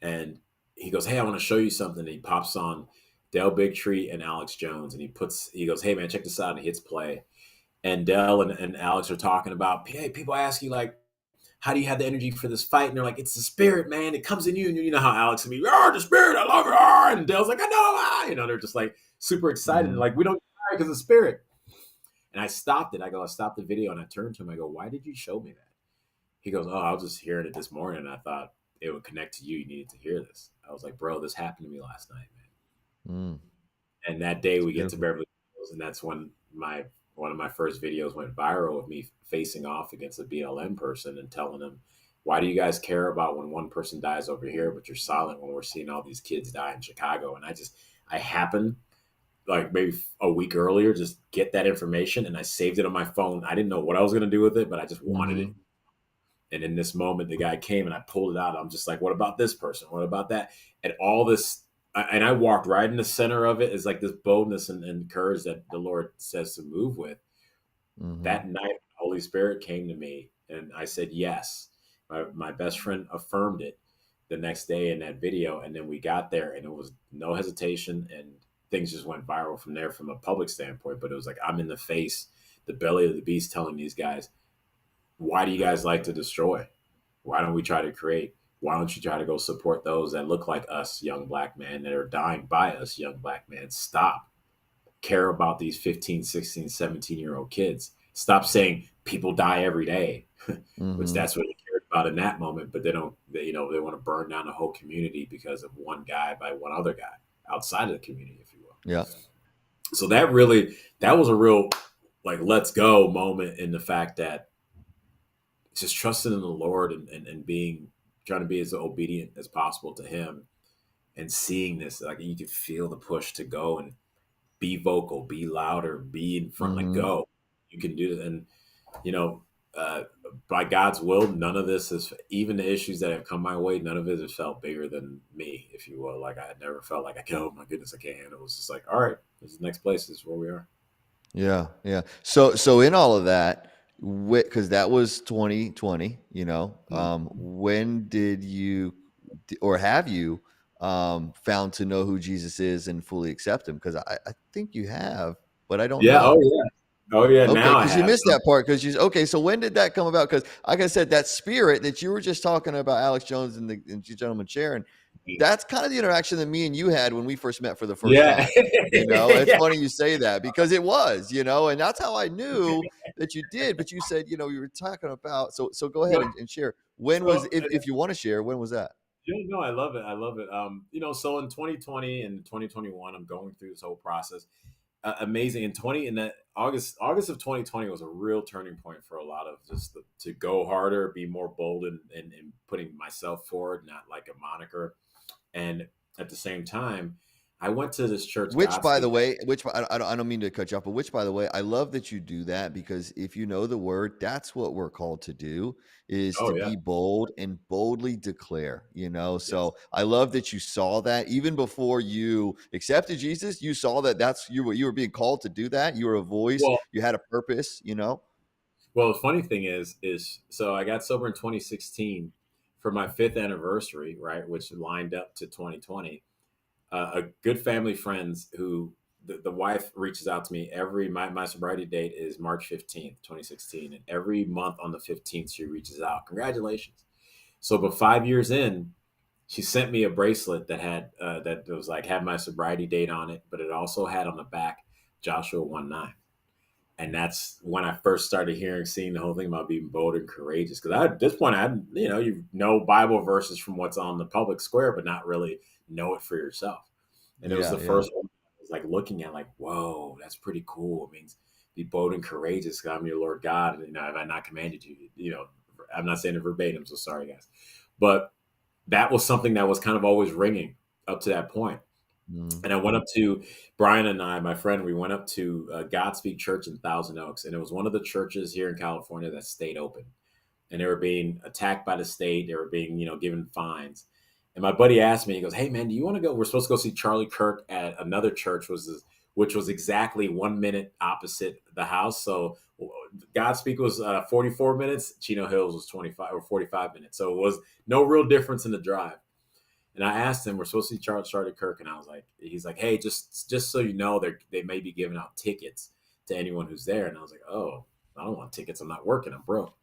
and he goes, "Hey, I want to show you something." And he pops on Dale Bigtree and Alex Jones, and he goes, "Hey man, check this out." And he hits play, and Dell and Alex are talking about, hey, people ask you like, how do you have the energy for this fight? And they're like, it's the spirit, man. It comes in you. And you know how Alex and me, the spirit, I love it. And Dell's like, I know. They're just like super excited. And Mm. like, we don't get because of spirit. And I stopped it. I stopped the video and I turned to him. I go, why did you show me that? He goes, oh, I was just hearing it this morning. And I thought it would connect to you. You needed to hear this. I was like, bro, this happened to me last night, man. Mm. And that day It's we get to beautiful. Beverly Hills, and that's when one of my first videos went viral of me facing off against a BLM person and telling them, "Why do you guys care about when one person dies over here, but you're silent when we're seeing all these kids die in Chicago?" And I happened like maybe a week earlier just get that information and I saved it on my phone. I didn't know what I was going to do with it, but I just wanted it. Hmm. And in this moment, the guy came and I pulled it out. I'm just like, what about this person? What about that? And all this, and I walked right in the center of it is like this boldness and courage that the Lord says to move with. Hmm. That night, Holy Spirit came to me and I said, yes. My best friend affirmed it the next day in that video. And then we got there and it was no hesitation and things just went viral from there from a public standpoint. But it was like, I'm in the face, the belly of the beast telling these guys, why do you guys like to destroy? Why don't we try to create? Why don't you try to go support those that look like us, young black men, that are dying by us, young black men? Stop. Care about these 15, 16, 17-year-old kids. Stop saying people die every day, which Hmm. that's what you cared about in that moment, but they don't, they want to burn down the whole community because of one guy by one other guy outside of the community, if you will. Yeah. So that was a real, like, let's go moment in the fact that just trusting in the Lord and being trying to be as obedient as possible to Him and seeing this, like you could feel the push to go and be vocal, be louder, be in front, like Hmm. go. You can do it. And, you know, uh, by God's will, none of this is, even the issues that have come my way, none of it has felt bigger than me, if you will. Like I had never felt like, oh my goodness, I can't handle it. It was just like, all right, this is the next place. This is where we are. Yeah. Yeah. So in all of that, because that was 2020, Mhm. when did you or have you found to know who Jesus is and fully accept him? Because I think you have, but I don't Yeah. Oh, know. yeah. Oh, yeah. Okay, Now I because you have. missed that part. Because you okay. So when did that come about? Because like I said, that spirit that you were just talking about, Alex Jones and the gentleman Sharon, that's kind of the interaction that me and you had when we first met for the first Yeah. time. It's Yeah. funny you say that because it was, and that's how I knew that you did. But you said, you were talking about. So go ahead But and share. When was so if you want to share? When was that? yeah, no, I love it. I love it. So in 2020 and 2021, I'm going through this whole process. Amazing. In that August of 2020 was a real turning point for a lot of just to go harder, be more bold and putting myself forward, not like a moniker. And at the same time, I went to this church, Which, by the Godspeed. way, I don't mean to cut you off, but which, by the way, I love that you do that, because if you know the word, that's what we're called to do, is to Oh yeah, be bold and boldly declare, yes. So I love that you saw that even before you accepted Jesus, you saw that that's you were being called to do that. You were a voice, Well, you had a purpose. well, the funny thing is so I got sober in 2016 for my 5th anniversary, right, which lined up to 2020. A good family friends who the wife reaches out to me my sobriety date is March 15th, 2016, and every month on the 15th she reaches out, congratulations. So but 5 years in, she sent me a bracelet that was like had my sobriety date on it, but it also had on the back Joshua 1:9. And that's when I first started seeing the whole thing about being bold and courageous. Because at this point, I had, you know Bible verses from what's on the public square, but not really know it for yourself. And it was Yeah, the yeah. first one I was like looking at, like, whoa, that's pretty cool. It means be bold and courageous. Because I'm your Lord God, and have I not commanded you? I'm not saying it verbatim, so sorry, guys. But that was something that was kind of always ringing up to that point. Mm. And I went up to Brian and I, my friend, we went up to Godspeed Church in Thousand Oaks. And it was one of the churches here in California that stayed open. And they were being attacked by the state. They were being, given fines. And my buddy asked me, he goes, hey, man, do you want to go? We're supposed to go see Charlie Kirk at another church, which was exactly 1 minute opposite the house. So Godspeed was 44 minutes. Chino Hills was 25 or 45 minutes. So it was no real difference in the drive. And I asked him, we're supposed to see Charlie Kirk, and he's like, hey, just so you know, they may be giving out tickets to anyone who's there. And I was like, oh, I don't want tickets. I'm not working. I'm broke.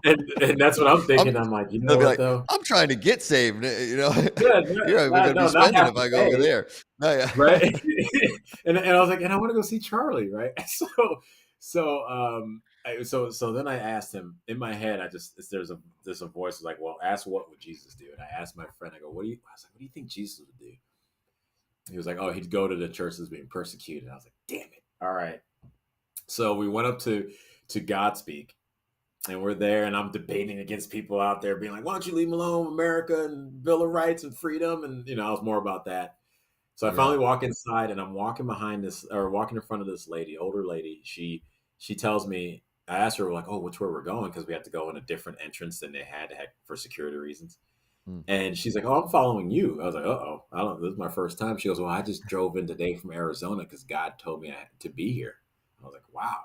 And, and that's what I'm I'm, thinking. I'm like, you know they'll be what like, though? I'm trying to get saved. Yeah, You're going to be not spending have if to I go over pay, there. No, yeah. right? And I was like, and I want to go see Charlie, right? So then I asked him in my head. There's a voice like, well, ask what would Jesus do? And I asked my friend, I go, I was like, what do you think Jesus would do? He was like, oh, he'd go to the church that's being persecuted. I was like, damn it, all right. So we went up to Godspeak, and we're there, and I'm debating against people out there being like, why don't you leave me alone, America and Bill of Rights and freedom, and I was more about that. So I Yeah. finally walk inside, and I'm walking walking in front of this lady, older lady. She tells me, I asked her like, oh, which way we're going, because we had to go in a different entrance than they had for security reasons. Mm. And she's like, oh, I'm following you. I was like, uh-oh, this is my first time. She goes, well, I just drove in today from Arizona because God told me to be here. I was like, wow.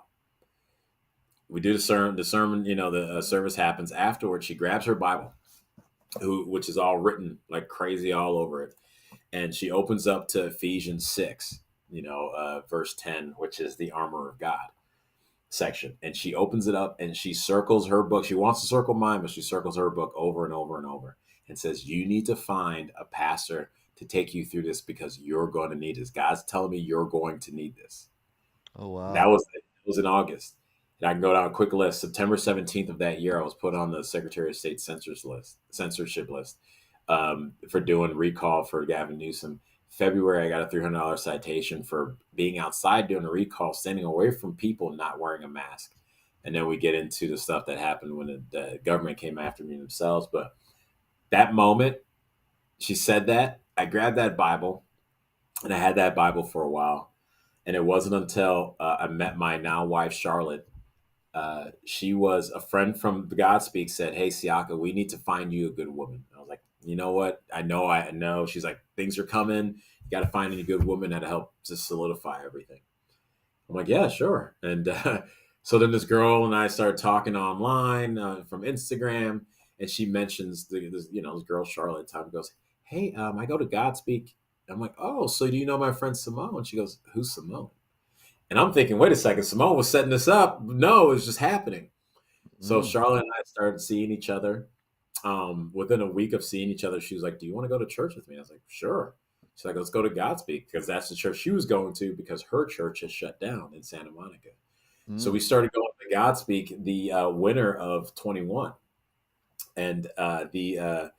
We do the sermon, the service happens. Afterwards, she grabs her Bible, which is all written like crazy all over it. And she opens up to Ephesians 6, verse 10, which is the armor of God section. And she opens it up and she circles her book. She wants to circle mine, but she circles her book over and over and over and says, you need to find a pastor to take you through this because you're going to need this. God's telling me you're going to need this. Oh, And wow. it was in August. And I can go down a quick list. September 17th of that year, I was put on the Secretary of State censorship list for doing recall for Gavin Newsom. February, I got a $300 citation for being outside doing a recall, standing away from people not wearing a mask. And then we get into the stuff that happened when the government came after me themselves. But that moment, she said that, I grabbed that Bible, and I had that Bible for a while. And it wasn't until I met my now wife, Charlotte. She was a friend from the Godspeak said, hey, Siaka, we need to find you a good woman. I was like, you know what? I know. She's like, things are coming. You got to find a good woman that'll help to solidify everything. I'm like, yeah, sure. And so then this girl and I started talking online from Instagram, and she mentions this girl, Charlotte, time goes, hey, I go to Godspeak. I'm like, oh, so do you know my friend Simone? She goes, who's Simone? And I'm thinking, wait a second, Simone was setting this up. No, it was just happening. So Mm. Charlotte and I started seeing each other. Within a week of seeing each other, she was like, do you want to go to church with me? I was like, sure. She's like, let's go to Godspeak, because that's the church she was going to, because her church has shut down in Santa Monica. So Mm. we started going to Godspeak the winter of 21. And the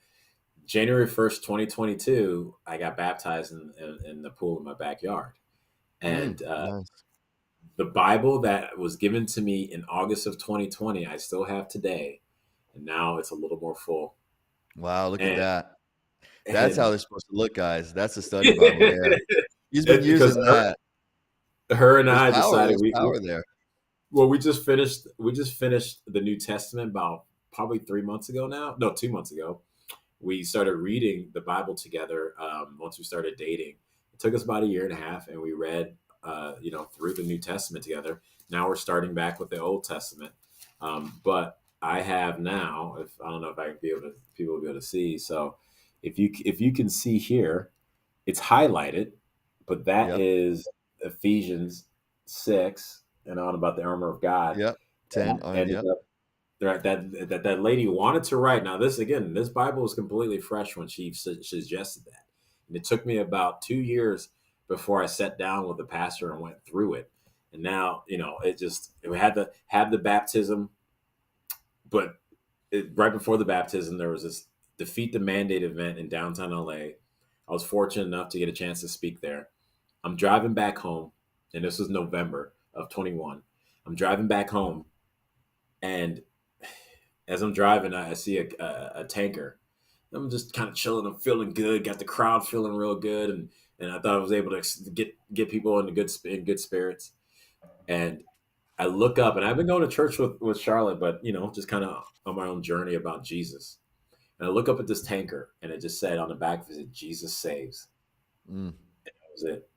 January 1st, 2022, I got baptized in the pool in my backyard. Mm. And Nice. the Bible that was given to me in August of 2020, I still have today. And now it's a little more full. Wow, look at And that. That's how And they're supposed to look, guys. That's a study Bible. Yeah, he's been because using that. her and There's I power. decided There's power there. well, we just finished the New Testament about probably 3 months ago now. No, 2 months ago. We started reading the Bible together once we started dating. It took us about a year and a half, and we read, through the New Testament together. Now we're starting back with the Old Testament. But I have now, if I don't know if I can be able to, people will be able to see. So if you can see here, it's highlighted, but that Yep. is Ephesians 6 and on about the armor of God. Yep. And 10 I on. ended Yep. up that lady wanted to write. Now this Bible was completely fresh when she suggested that, and it took me about 2 years before I sat down with the pastor and went through it. And now we had to have the baptism, but right before the baptism there was this defeat the mandate event in downtown LA. I was fortunate enough to get a chance to speak there. I'm driving back home, and this was November of 21. I'm driving back home, and as I'm driving, I see a tanker. I'm just kind of chilling. I'm feeling good. Got the crowd feeling real good, and I thought I was able to get people in good spirits. And I look up, and I've been going to church with Charlotte, but just kind of on my own journey about Jesus. And I look up at this tanker, and it just said on the back of it, "Jesus saves." Mm. That was it.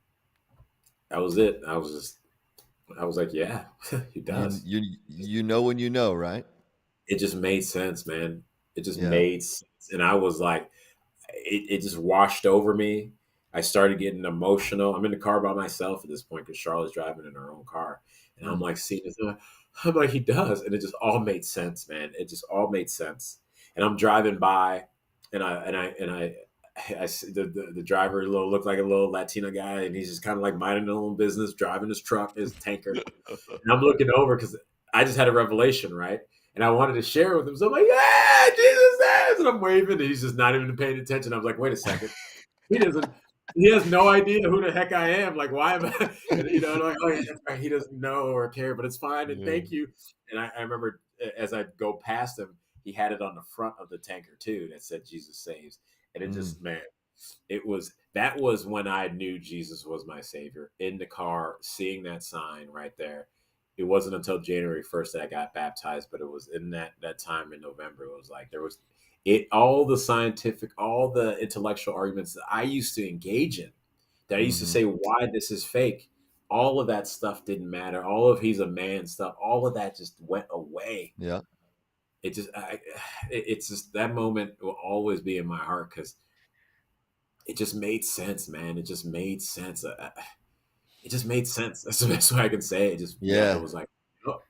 That was it. I was like, yeah, he You does. you you know when you know, right? It just made sense, man. It just Yeah. made sense. And I was like, it just washed over me. I started getting emotional. I'm in the car by myself at this point because Charlotte's driving in her own car. And I'm Mm. like, seeing this. I'm like, he does. And it just all made sense, man. It just all made sense. And I'm driving by, and I see the driver looked like a little Latino guy, and he's just kind of like minding his own business, driving his truck, his tanker. And I'm looking over because I just had a revelation, right? And I wanted to share with him. So I'm like, yeah, Jesus says. And I'm waving, and he's just not even paying attention. I was like, wait a second. He doesn't, he has no idea who the heck I am. Like, why am I? And, I'm like, oh, yeah, that's right. He doesn't know or care, but it's fine. And Yeah. thank you. And I remember as I go past him, he had it on the front of the tanker too that said Jesus saves. And it Mm. just, man, that was when I knew Jesus was my savior in the car, seeing that sign right there. It wasn't until January 1st that I got baptized, but it was in that time in November. It was like there was all the scientific, all the intellectual arguments that I used to engage in, that I used to Mhm. say why this is fake. All of that stuff didn't matter. All of he's a man stuff, all of that just went away. Yeah. It's just that moment will always be in my heart because it just made sense, man. It just made sense. It just made sense. That's the best way I can say it. Just it Yeah. was like, oh.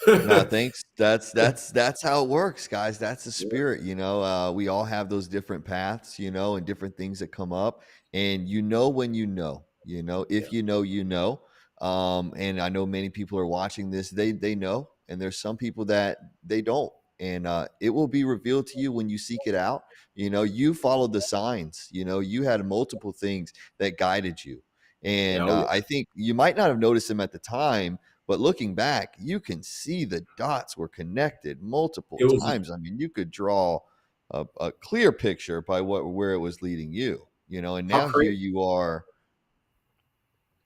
No, thanks. That's how it works, guys. That's the Yeah, spirit, we all have those different paths, and different things that come up. And when yeah. if you know. And I know many people are watching this, they know, and there's some people that they don't. And it will be revealed to you when you seek it out. You followed the signs, you had multiple things that guided you. Yeah, And oh yeah. I think you might not have noticed them at the time, but looking back, you can see the dots were connected multiple It was times. I mean, you could draw a clear picture by where it was leading you, and how now here crazy. you are.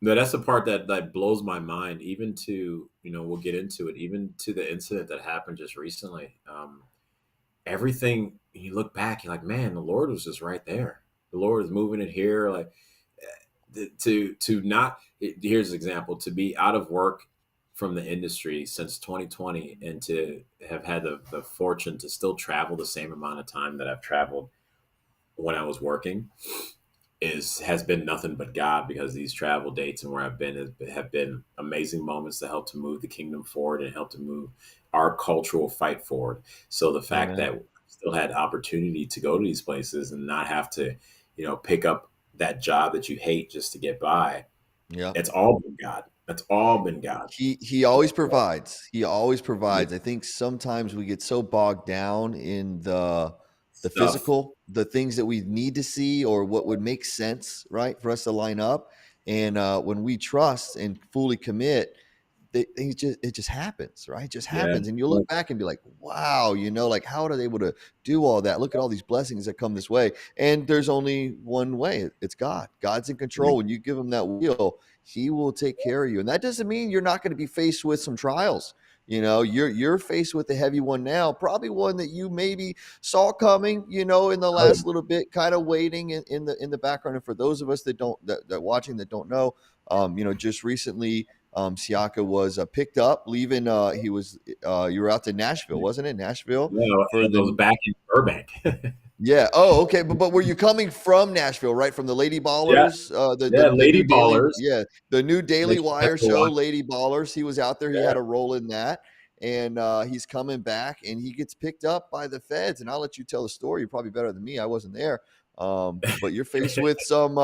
No, that's the part that blows my mind. Even to we'll get into it. Even to the incident that happened just recently. Everything you look back, you're like, man, the Lord was just right there. The Lord is moving it here. Like to not. Here's an example: to be out of work from the industry since 2020, and to have had the fortune to still travel the same amount of time that I've traveled when I was working has been nothing but God, because these travel dates and where I've been have been amazing moments to help to move the kingdom forward and help to move our cultural fight forward. So the fact Amen. that we still had opportunity to go to these places and not have to, pick up that job that you hate just to get by, Yeah. it's all been God. That's all been God. He always provides. He always Yeah. provides. I think sometimes we get so bogged down in the Stuff. physical, the things that we need to see or what would make sense, right, for us to line up. And when we trust and fully commit, it just happens, right? It just Yeah. happens. And you look back and be like, wow, like how are they able to do all that? Look at all these blessings that come this way. And there's only one way. It's God. God's in control. When you give him that wheel, he will take care of you. And that doesn't mean you're not going to be faced with some trials. You're faced with a heavy one now, probably one that you maybe saw coming, in the last little bit, kind of waiting in the background. And for those of us that watching that don't know, just recently, Siaka was picked up, leaving. You were out to Nashville, wasn't it? Nashville No, for it was the back in Burbank. yeah. Oh, okay. But were you coming from Nashville, right? From the Lady Yeah, Ballers, the Lady new Daily, Ballers. the new Make Daily sure you Wire have to show, watch. Lady Ballers. He was out there. He Yeah. had a role in that, and he's coming back, and he gets picked up by the feds. And I'll let you tell the story. You're probably better than me. I wasn't there. But you're faced with some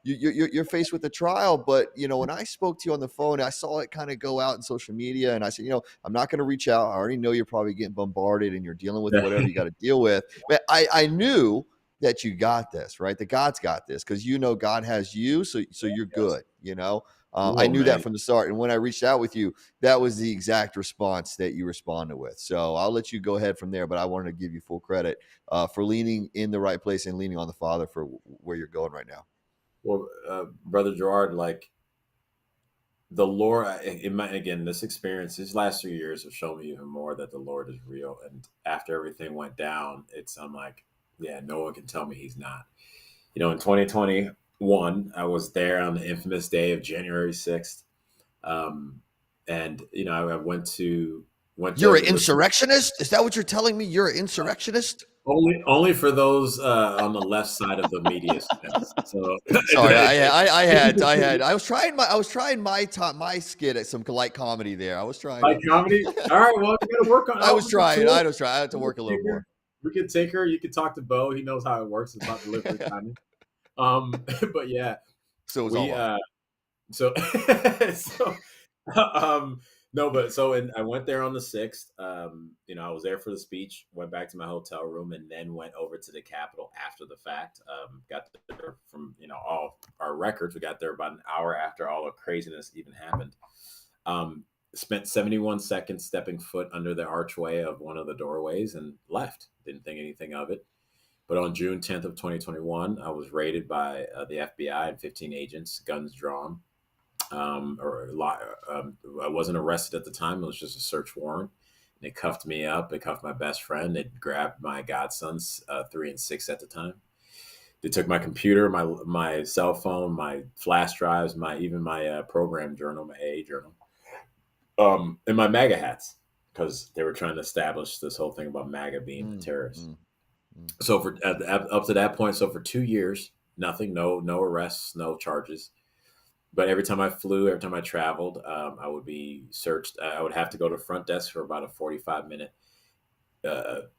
you're faced with a trial. But when I spoke to you on the phone, I saw it kind of go out in social media, and I said, I'm not going to reach out. I already know you're probably getting bombarded and you're dealing with whatever you got to deal with. But I knew that you got this, right? That God's got this, because God has you, so you're good. I knew that from the start. And when I reached out with you, that was the exact response that you responded with. So I'll let you go ahead from there, but I wanted to give you full credit for leaning in the right place and leaning on the Father for where you're going right now. Well, Brother Gerard, like the Lord, again, this experience, these last 3 years have shown me even more that the Lord is real. And after everything went down, I'm like, yeah, no one can tell me he's not. In 2021, I was there on the infamous day of January 6th. And, I went to. You're an insurrectionist? Is that what you're telling me? You're an insurrectionist? Only for those on the left side of the media sense. So sorry, I was trying my skit at some light comedy there. I was trying light comedy. All right, well, you got to work on it. I was trying. I had to work a little more. We could take her. You could talk to Bo. He knows how it works. It's about delivery timing. But yeah. So it was no, but I went there on the 6th. I was there for the speech, went back to my hotel room, and then went over to the Capitol after the fact. Got there from, all our records. We got there about an hour after all the craziness even happened. Spent 71 seconds stepping foot under the archway of one of the doorways and left. Didn't think anything of it. But on June 10th of 2021, I was raided by the FBI and 15 agents, guns drawn. I wasn't arrested at the time. It was just a search warrant. They cuffed me up. They cuffed my best friend. They grabbed my godsons, 3 and 6 at the time. They took my computer, my cell phone, my flash drives, even my program journal, my AA journal, and my MAGA hats, because they were trying to establish this whole thing about MAGA being a terrorist. So up to that point, so for 2 years, nothing, no arrests, no charges. But every time I flew, every time I traveled, I would be searched. I would have to go to front desk for about a 45-minute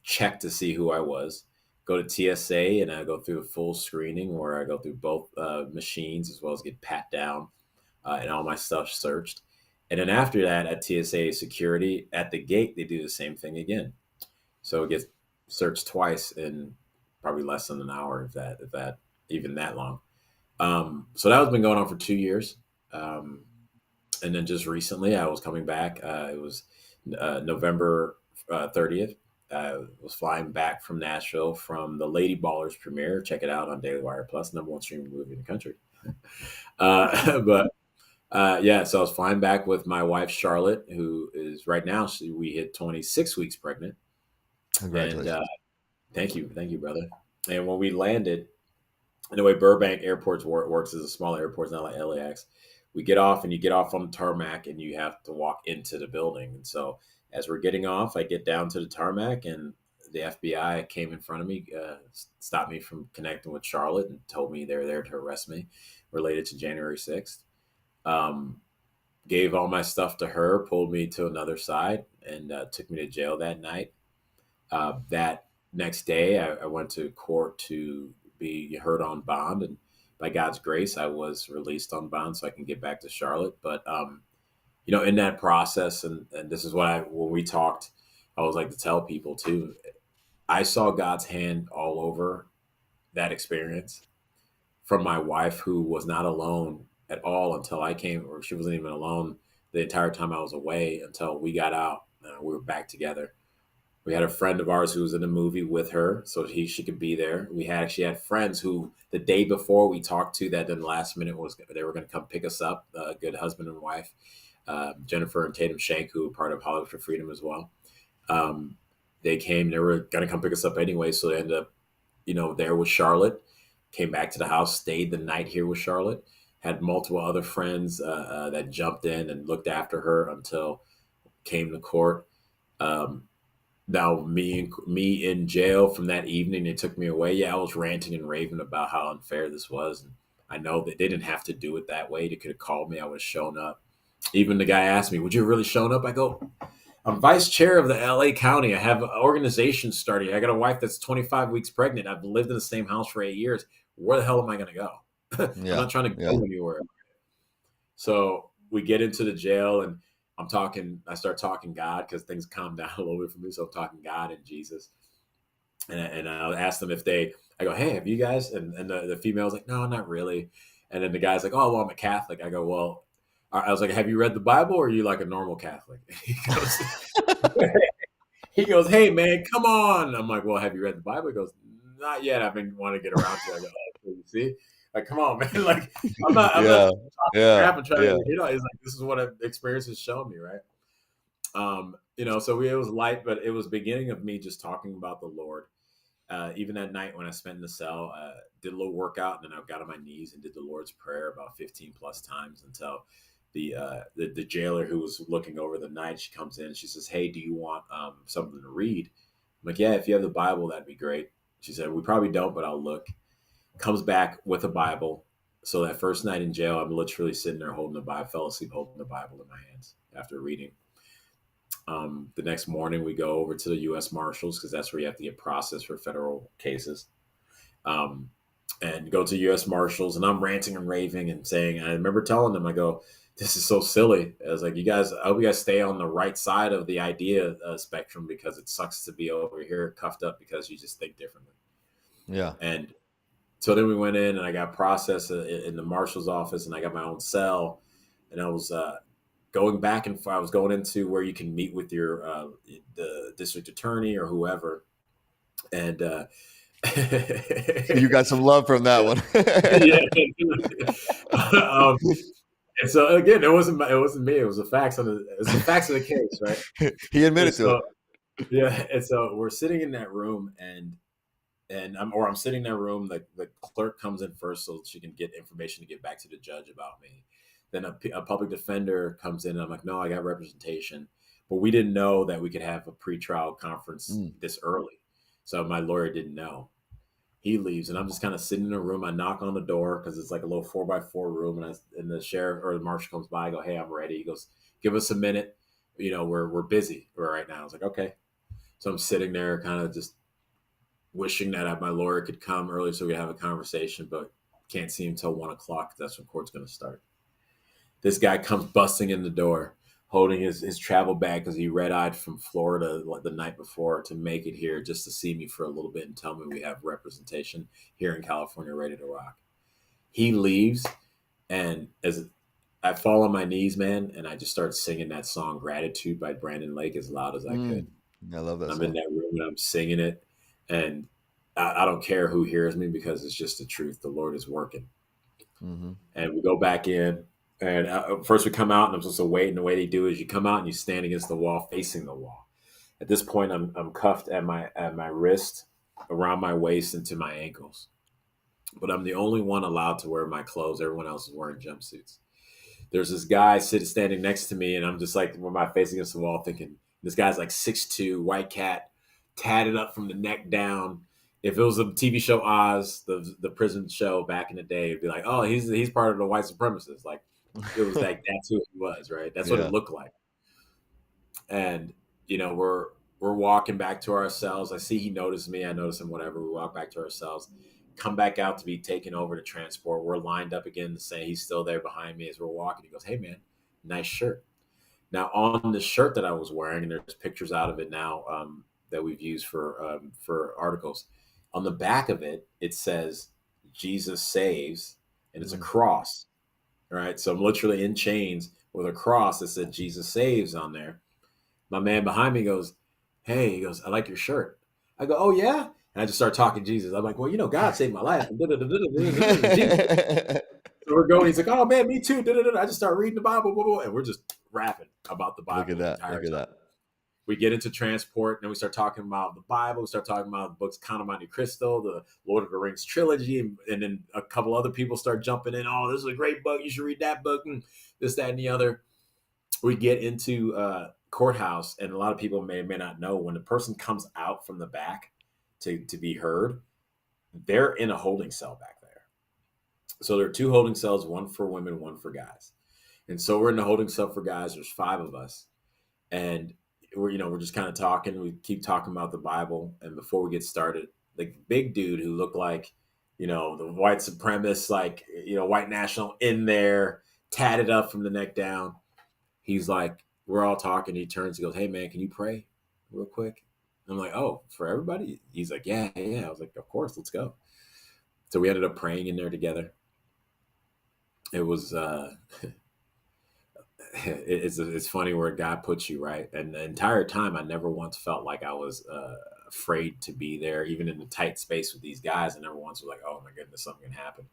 check to see who I was. Go to TSA, and I go through a full screening where I go through both machines, as well as get pat down and all my stuff searched. And then after that, at TSA security, at the gate, they do the same thing again. So it gets searched twice in probably less than an hour, if that even that long. So that has been going on for 2 years. And then just recently I was coming back. It was November 30th. I was flying back from Nashville from the Lady Ballers premiere. Check it out on Daily Wire Plus, #1 streaming movie in the country. So I was flying back with my wife, Charlotte, who is right now, we hit 26 weeks pregnant. Congratulations. And, thank you, brother. And when we landed, and the way Burbank Airport works is a small airport, it's not like LAX. We get off, and you get off on the tarmac, and you have to walk into the building. And so as we're getting off, I get down to the tarmac, and the FBI came in front of me, stopped me from connecting with Charlotte, and told me they were there to arrest me related to January 6th. Gave all my stuff to her, pulled me to another side, and took me to jail that night. That next day, I went to court to be heard on bond, and by God's grace, I was released on bond so I can get back to Charlotte. But in that process, and this is what when we talked, I always like to tell people too, I saw God's hand all over that experience from my wife, who was not alone at all until I came, or she wasn't even alone the entire time I was away until we got out. We were back together. We had a friend of ours who was in the movie with her, so she could be there. We had actually had friends who the day before we talked to that in the last minute was they were going to come pick us up. A good husband and wife, Jennifer and Tatum Shank, who were part of Hollywood for Freedom as well. They came. They were going to come pick us up anyway, so they ended up, there with Charlotte. Came back to the house, stayed the night here with Charlotte. Had multiple other friends that jumped in and looked after her until came to court. Now me in jail from that evening, they took me away. Yeah, I was ranting and raving about how unfair this was. And I know that they didn't have to do it that way. They could have called me. I would have shown up. Even the guy asked me, would you have really shown up? I go, I'm vice chair of the LA County. I have an organization starting. I got a wife that's 25 weeks pregnant. I've lived in the same house for 8 years. Where the hell am I going to go? I'm not trying to go anywhere. So we get into the jail and I start talking God because things calm down a little bit for me. So I'm talking God and Jesus. And I asked them I go, hey, have you guys? And the female was like, no, not really. And then the guy's like, oh, well, I'm a Catholic. I go, well, I was like, have you read the Bible or are you like a normal Catholic? He goes, hey, man, come on. I'm like, well, have you read the Bible? He goes, not yet. I've been wanting to get around to it. I go, oh, you see? Like, come on, man. Like, I'm not talking crap and trying to, it's like, this is what experience has shown me, right? So it was light, but it was beginning of me just talking about the Lord. Even that night when I spent in the cell, did a little workout, and then I got on my knees and did the Lord's Prayer about 15 plus times until the jailer who was looking over the night, she comes in and she says, hey, do you want something to read? I'm like, yeah, if you have the Bible, that'd be great. She said, we probably don't, but I'll look. Comes back with a Bible. So that first night in jail, I'm literally sitting there holding the Bible, fell asleep holding the Bible in my hands after reading. The next morning, we go over to the U.S. Marshals because that's where you have to get processed for federal cases. And go to U.S. Marshals, and I'm ranting and raving and saying, I remember telling them, I go, this is so silly. I was like, I hope you guys stay on the right side of the idea spectrum because it sucks to be over here cuffed up because you just think differently. Yeah. And so then we went in and I got processed in the marshal's office and I got my own cell and I was going back and I was going into where you can meet with your the district attorney or whoever. And you got some love from that one. And so again, it wasn't me. It was the facts of the case, right? He admitted to it. Yeah. And so we're sitting in that room and I'm sitting in that room. The clerk comes in first so she can get information to get back to the judge about me. Then a public defender comes in and I'm like, no, I got representation. But we didn't know that we could have a pretrial conference this early. So my lawyer didn't know. He leaves and I'm just kind of sitting in a room. I knock on the door because it's like a little 4x4 room. And the sheriff or the marshal comes by. I go, hey, I'm ready. He goes, give us a minute. We're busy right now. I was like, okay. So I'm sitting there kind of just wishing that my lawyer could come early so we could have a conversation, but can't see him until 1 o'clock. That's when court's going to start. This guy comes busting in the door, holding his travel bag because he red-eyed from Florida the night before to make it here just to see me for a little bit and tell me we have representation here in California ready to rock. He leaves, and as I fall on my knees, man, and I just start singing that song Gratitude by Brandon Lake as loud as I could. I love that I'm song. in that room and I'm singing it, and I don't care who hears me because it's just the truth. The Lord is working. Mm-hmm. And we go back in. And first we come out and I'm supposed to wait. And the way they do is you come out and you stand against the wall, facing the wall. At this point, I'm cuffed at my wrist, around my waist, and to my ankles. But I'm the only one allowed to wear my clothes. Everyone else is wearing jumpsuits. There's this guy standing next to me, and I'm just like with my face against the wall, thinking this guy's like 6'2", white cat, tatted up from the neck down. If it was a TV show Oz, the prison show back in the day, it'd be like, oh, he's part of the white supremacists. Like. It was like that's who he was, right? That's what it looked like. And we're walking back to our cells. I see he noticed me. I notice him. Whatever. We walk back to our cells. Come back out to be taken over to transport. We're lined up again to say he's still there behind me as we're walking. He goes, "Hey man, nice shirt." Now on the shirt that I was wearing, and there's pictures out of it now that we've used for articles. On the back of it, it says "Jesus saves," and it's a cross. Right. So I'm literally in chains with a cross that said Jesus saves on there. My man behind me goes, hey, he goes, I like your shirt. I go, oh yeah? And I just start talking Jesus. I'm like, well, God saved my life. Jesus. So we're going, he's like, oh man, me too. I just start reading the Bible, and we're just rapping about the Look Bible at the that. entire Look at time. that. We get into transport, and then we start talking about the Bible. We start talking about the books Count of Monte Cristo, the Lord of the Rings trilogy, and then a couple other people start jumping in. Oh, this is a great book. You should read that book, and this, that, and the other. We get into courthouse, and a lot of people may or may not know, when the person comes out from the back to be heard, they're in a holding cell back there. So there are 2 holding cells, one for women, one for guys. And so we're in the holding cell for guys. There's 5 of us. And we're just kind of talking. We keep talking about the Bible. And before we get started, the big dude who looked like, the white supremacist, like, white national in there, tatted up from the neck down. He's like, we're all talking. He turns, he goes, hey man, can you pray real quick? I'm like, oh, for everybody? He's like, yeah. I was like, of course, let's go. So we ended up praying in there together. It was, it's funny where God puts you, right? And the entire time, I never once felt like I was afraid to be there, even in the tight space with these guys. I never once was like, oh my goodness, something can happen.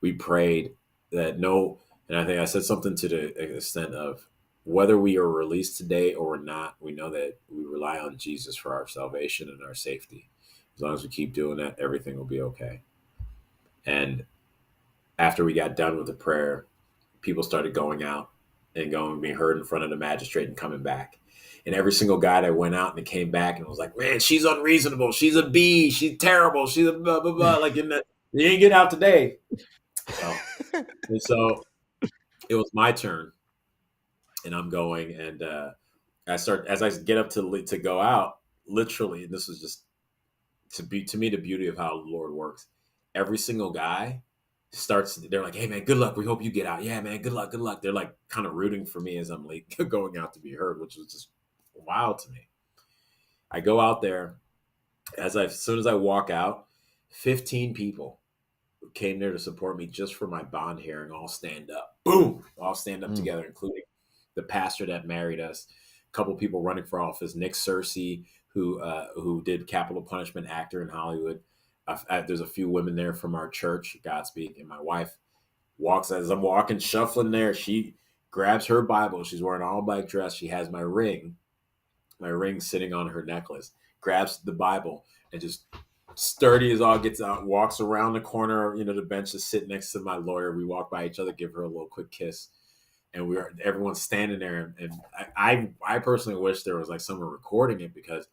We prayed that and I think I said something to the extent of, whether we are released today or not, we know that we rely on Jesus for our salvation and our safety. As long as we keep doing that, everything will be okay. And after we got done with the prayer, people started going out and being heard in front of the magistrate and coming back. And every single guy that went out and came back and was like, man, she's unreasonable. She's a B. She's terrible. She's a blah, blah, blah. Like, you ain't get out today. So it was my turn. And I'm going, and as I get up to go out, literally, and this was just to me the beauty of how the Lord works. Every single guy they're like, hey man, good luck. We hope you get out. Yeah, man, good luck. They're like kind of rooting for me as I'm like going out to be heard, which was just wild to me. I go out there, as soon as I walk out, 15 people came there to support me just for my bond hearing, all stand up. Boom! All stand up together, including the pastor that married us, a couple people running for office, Nick Searcy, who did capital punishment, actor in Hollywood. There's a few women there from our church, Godspeak, and my wife walks, as I'm walking, shuffling there. She grabs her Bible. She's wearing an all black dress. She has my ring sitting on her necklace, grabs the Bible, and just sturdy as all gets out, walks around the corner, the bench to sit next to my lawyer. We walk by each other, give her a little quick kiss. And everyone's standing there. And I personally wish there was like someone recording it, because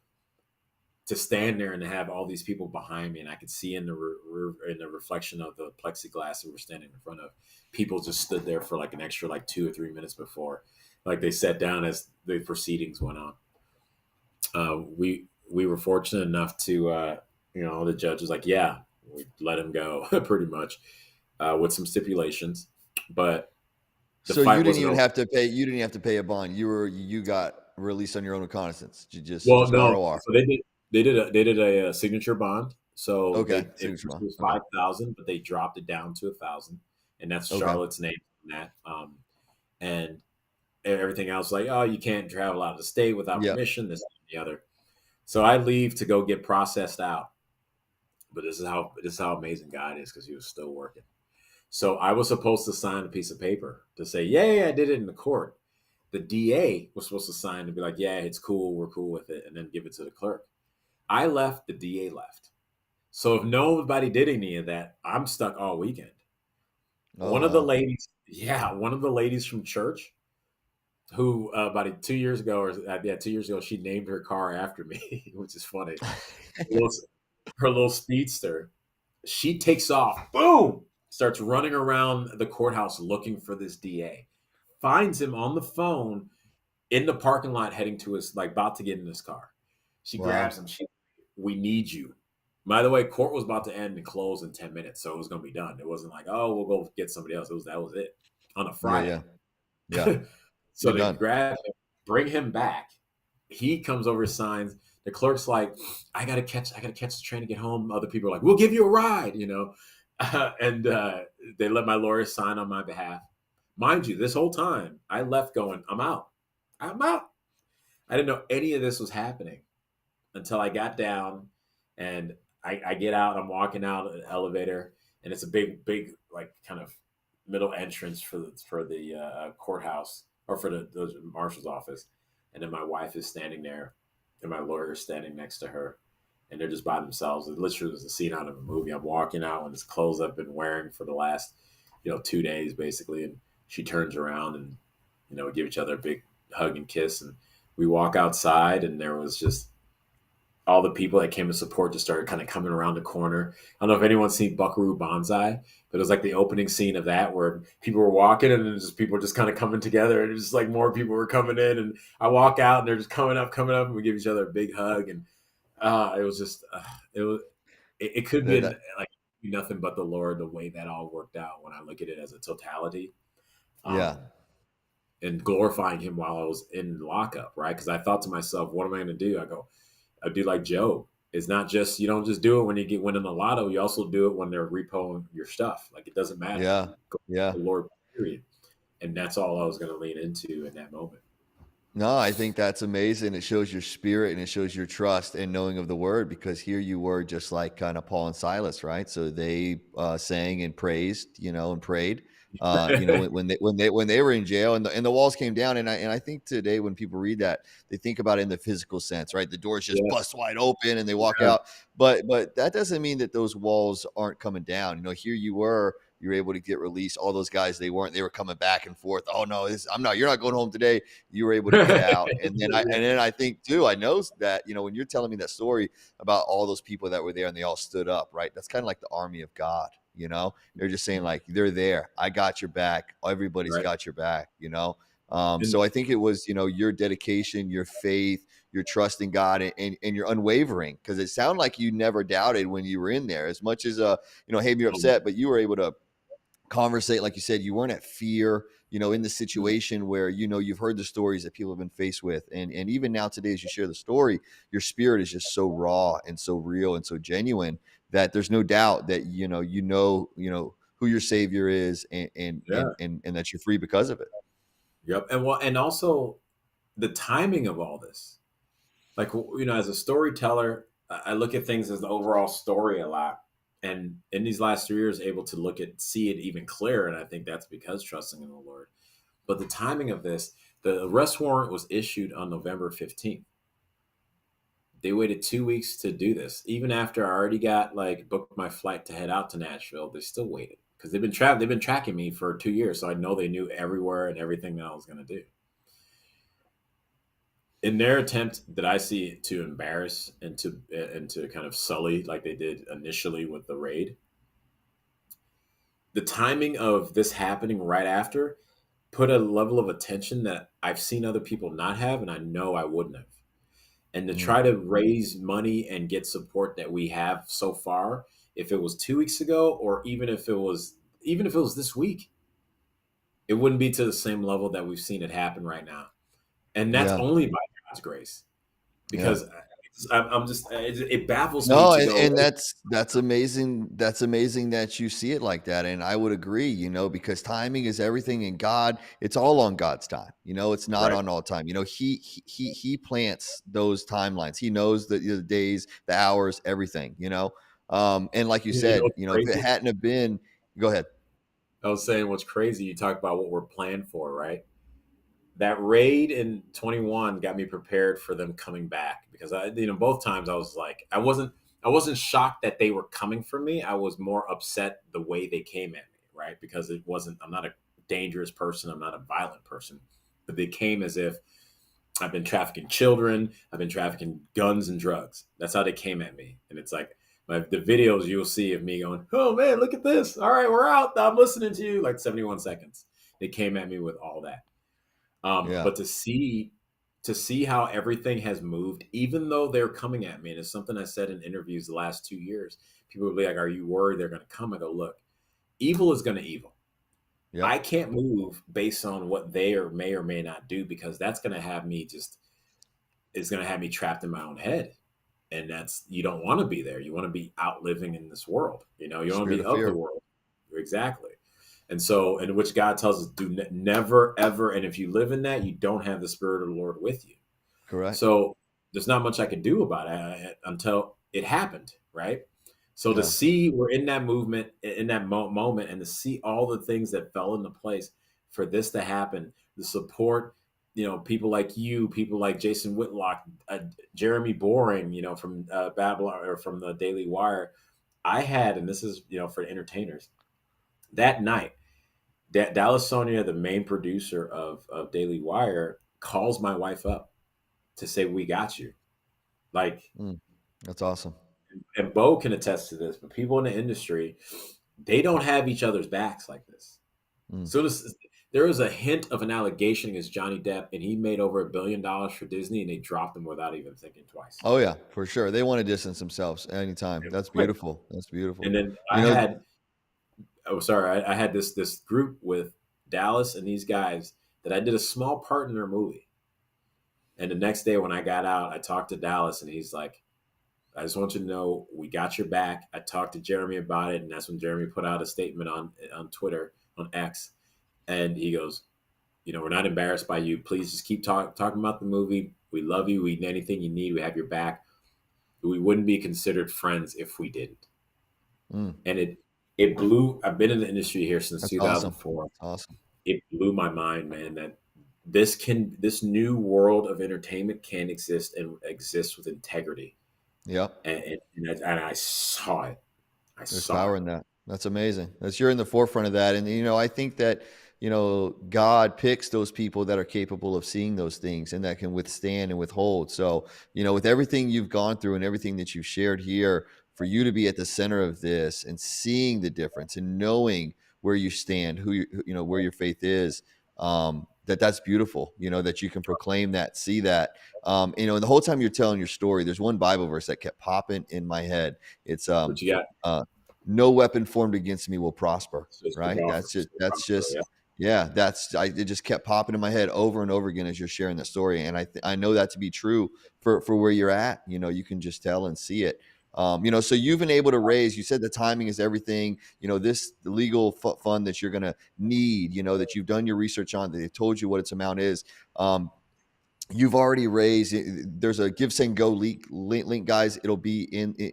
to stand there and to have all these people behind me, and I could see in the reflection of the plexiglass that we're standing in front of, people just stood there for like an extra 2 or 3 minutes before, like they sat down as the proceedings went on. We were fortunate enough to, the judge was like, yeah, we let him go pretty much, with some stipulations, but. So you didn't even have to pay. You didn't have to pay a bond. You got released on your own recognizance. You just no. ROR. So they did a signature bond. So okay, it was 5,000, but they dropped it down to 1,000, and that's Charlotte's name on that. And everything else, like, oh, you can't travel out of the state without permission. This and the other. So I leave to go get processed out. But this is how amazing God is, because he was still working. So I was supposed to sign a piece of paper to say, yeah, I did it in the court. The DA was supposed to sign to be like, yeah, it's cool. We're cool with it. And then give it to the clerk. I left. The DA left. So if nobody did any of that, I'm stuck all weekend. One of the ladies from church, who about 2 years ago, 2 years ago, she named her car after me, which is funny. Her little speedster, she takes off. Boom! Starts running around the courthouse looking for this DA, finds him on the phone in the parking lot heading to his, about to get in his car. She grabs him. We need you. By the way, court was about to end and close in 10 minutes, so it was going to be done. It wasn't like, oh, we'll go get somebody else. That was it on a Friday. Yeah. So they grab him, bring him back. He comes over, signs. The clerk's like, I gotta catch the train to get home. Other people are like, we'll give you a ride, and they let my lawyer sign on my behalf. Mind you, this whole time I left going, I'm out. I'm out. I didn't know any of this was happening until I got down and I get out. I'm walking out an elevator, and it's a big, like kind of middle entrance for the courthouse or for the marshal's office. And then my wife is standing there, and my lawyer is standing next to her, and they're just by themselves. It literally was a scene out of a movie. I'm walking out in this clothes I've been wearing for the last 2 days basically, and she turns around and we give each other a big hug and kiss, and we walk outside, and there was just all the people that came to support just started kind of coming around the corner. I don't know if anyone's seen Buckaroo Banzai, but it was like the opening scene of that where people were walking and then just people were just kind of coming together, and it was just like more people were coming in, and I walk out and they're just coming up, and we give each other a big hug, and it was just it could be That, like nothing but the Lord the way that all worked out when I look at it as a totality. yeah. Um, and glorifying him while I was in lockup, right? Because I thought to myself, what am I going to do? I do like Job. It's not just you don't just do it when you get winning the lotto. You also do it when they're repoing your stuff. Like it doesn't matter. Yeah. You go Yeah. to the Lord, period. And that's all I was going to lean into in that moment. No, I think that's amazing. It shows your spirit and it shows your trust and knowing of the word, because here you were just like kind of Paul and Silas, right? So they sang and praised, and prayed. When they were in jail and the walls came down, and I think today when people read that, they think about it in the physical sense, right? The doors just Yeah, bust wide open and they walk yeah, out, but that doesn't mean that those walls aren't coming down. Here you were. You're able to get released. All those guys, they weren't. They were coming back and forth. Oh no, I'm not. You're not going home today. You were able to get out. And then I think too, I know that when you're telling me that story about all those people that were there and they all stood up, right? That's kind of like the army of God. They're just saying like, they're there. I got your back. Everybody's right. got your back. And So I think it was your dedication, your faith, your trust in God, and your unwavering, because it sounded like you never doubted when you were in there, as much as hey, you're upset, but you were able to conversate. Like you said, you weren't at fear, in the situation where, you've heard the stories that people have been faced with. And even now today, as you share the story, your spirit is just so raw and so real and so genuine that there's no doubt that, who your savior is, yeah, and that you're free because of it. yep. And also the timing of all this. Like as a storyteller, I look at things as the overall story a lot, and in these last 3 years able to see it even clearer, and I think that's because trusting in the Lord. But the timing of this, the arrest warrant was issued on November 15th. They waited 2 weeks to do this. Even after I already got booked my flight to head out to Nashville, they still waited because they've been tracking me for 2 years, so I know they knew everywhere and everything that I was going to do. In their attempt that I see to embarrass and to kind of sully like they did initially with the raid, the timing of this happening right after put a level of attention that I've seen other people not have, and I know I wouldn't have. And to Mm. try to raise money and get support that we have so far, if it was 2 weeks ago, or even if it was this week, it wouldn't be to the same level that we've seen it happen right now. And that's Yeah. only by God's grace. Yeah. Because I'm just it baffles me No, to and, go. and that's amazing. That's amazing that you see it like that. And I would agree, because timing is everything, and God, it's all on God's time. It's not Right. on all time. He plants those timelines. He knows the days, the hours, everything, And like you You know said, what's if it crazy? hadn't have been, go ahead. I was saying what's crazy. You talk about what we're planned for, right? That raid in 21 got me prepared for them coming back, because both times I was like, I wasn't shocked that they were coming for me. I was more upset the way they came at me, right? Because I'm not a dangerous person. I'm not a violent person, but they came as if I've been trafficking children. I've been trafficking guns and drugs. That's how they came at me. And it's like the videos you'll see of me going, oh man, look at this. All right, we're out. I'm listening to you. Like 71 seconds. They came at me with all that. Yeah. But to see how everything has moved, even though they're coming at me, and it's something I said in interviews the last 2 years, people will be like, are you worried they're going to come? I go, look, evil is going to evil. Yep. I can't move based on what they may or may not do, because that's going to have me trapped in my own head. And you don't want to be there. You want to be out living in this world. You don't want to Spirit be of of the fear. world. Exactly. And so, in which God tells us, do never, ever. And if you live in that, you don't have the Spirit of the Lord with you. Correct. So there's not much I could do about it until it happened. Right. So to Yeah. see we're in that movement, in that moment, and to see all the things that fell into place for this to happen, the support, people like you, people like Jason Whitlock, Jeremy Boring, from Babylon or from the Daily Wire. I had, and this is, for entertainers, that night, Dallas Sonia, the main producer of Daily Wire, calls my wife up to say, we got you. Like, That's awesome. and Bo can attest to this, but people in the industry, they don't have each other's backs like this. So there was a hint of an allegation against Johnny Depp, and he made over $1 billion for Disney, and they dropped him without even thinking twice. Oh yeah, for sure. They want to distance themselves anytime. That's beautiful. That's beautiful. And then I had this group with Dallas and these guys that I did a small part in their movie. And the next day when I got out, I talked to Dallas, and he's like, I just want you to know we got your back. I talked to Jeremy about it, and that's when Jeremy put out a statement on Twitter, on X, and he goes, we're not embarrassed by you. Please just keep talking about the movie. We love you. We need anything you need. We have your back. We wouldn't be considered friends if we didn't. And it blew. I've been in the industry here since 2004. Awesome. It blew my mind, man, that this new world of entertainment can exist and exist with integrity. Yep. And I saw it. There's power in that. That's amazing. You're in the forefront of that. And, I think that, God picks those people that are capable of seeing those things and that can withstand and withhold. So, with everything you've gone through and everything that you've shared here, for you to be at the center of this and seeing the difference and knowing where you stand, where your faith is, that's beautiful, that you can proclaim that, see that, and the whole time you're telling your story, there's one Bible verse that kept popping in my head. It's, what you got? No weapon formed against me will prosper. Right. It just kept popping in my head over and over again as you're sharing that story. And I know that to be true for where you're at. You can just tell and see it. So you've been able to raise, you said the timing is everything, the legal fund that you're going to need, that you've done your research on, that they've told you what its amount is. You've already raised, there's a Give, Send, Go link, guys. It'll be